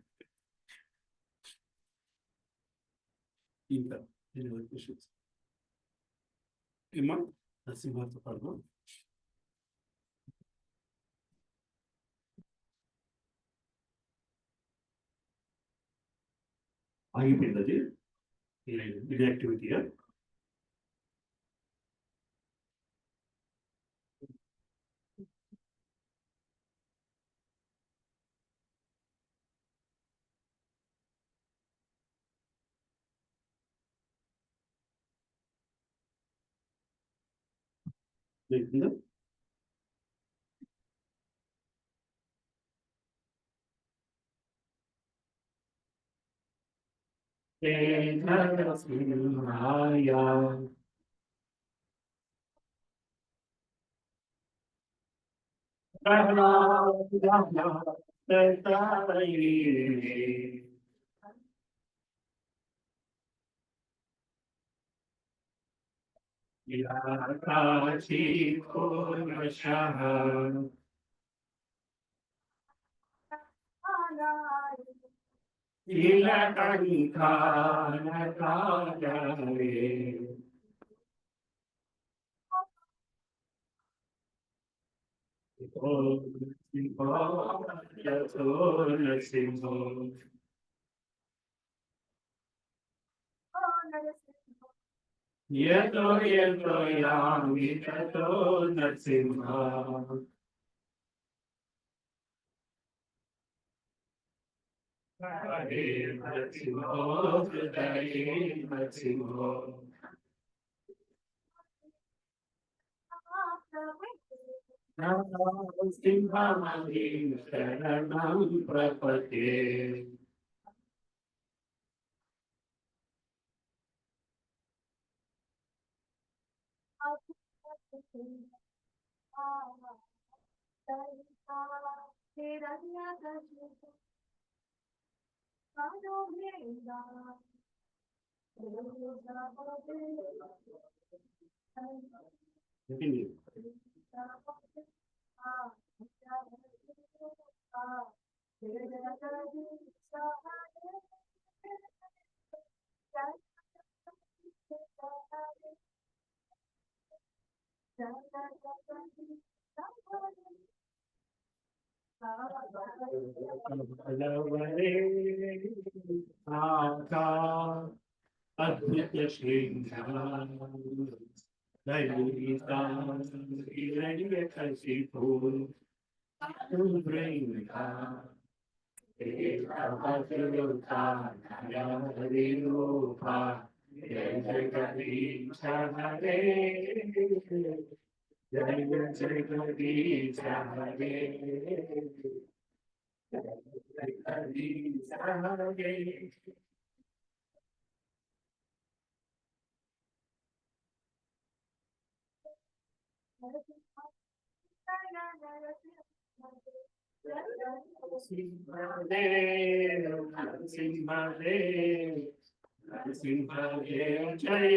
ఇంకా ఏమా నరసింహార్తో పాడు. ఆగిపోయింది అది, ఇది యాక్టివిటీయా? లేకుండా జయ నరసింహదేవ్ జయ జయ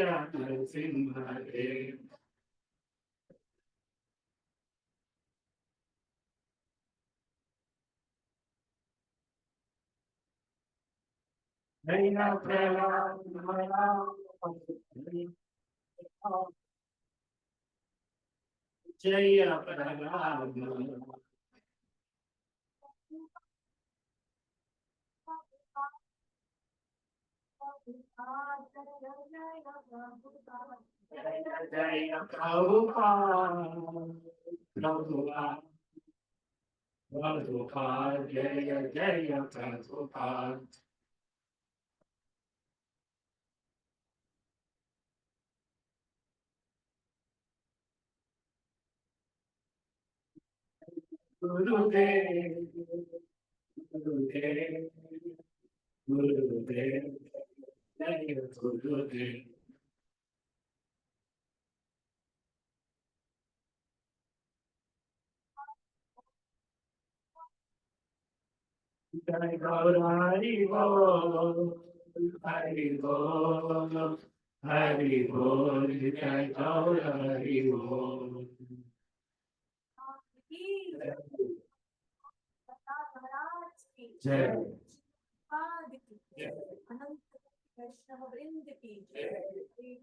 జయ ప్రభుపాద జయ జయ Prabhupada Gurudev, Gurudev, Gurudev, Jai Gurudev. Jai Gaur Hari Bol, Hari Bol, Hari Bol, Jai Gaur Hari Bol. जय अनंत वैष्णव वृंद की जय।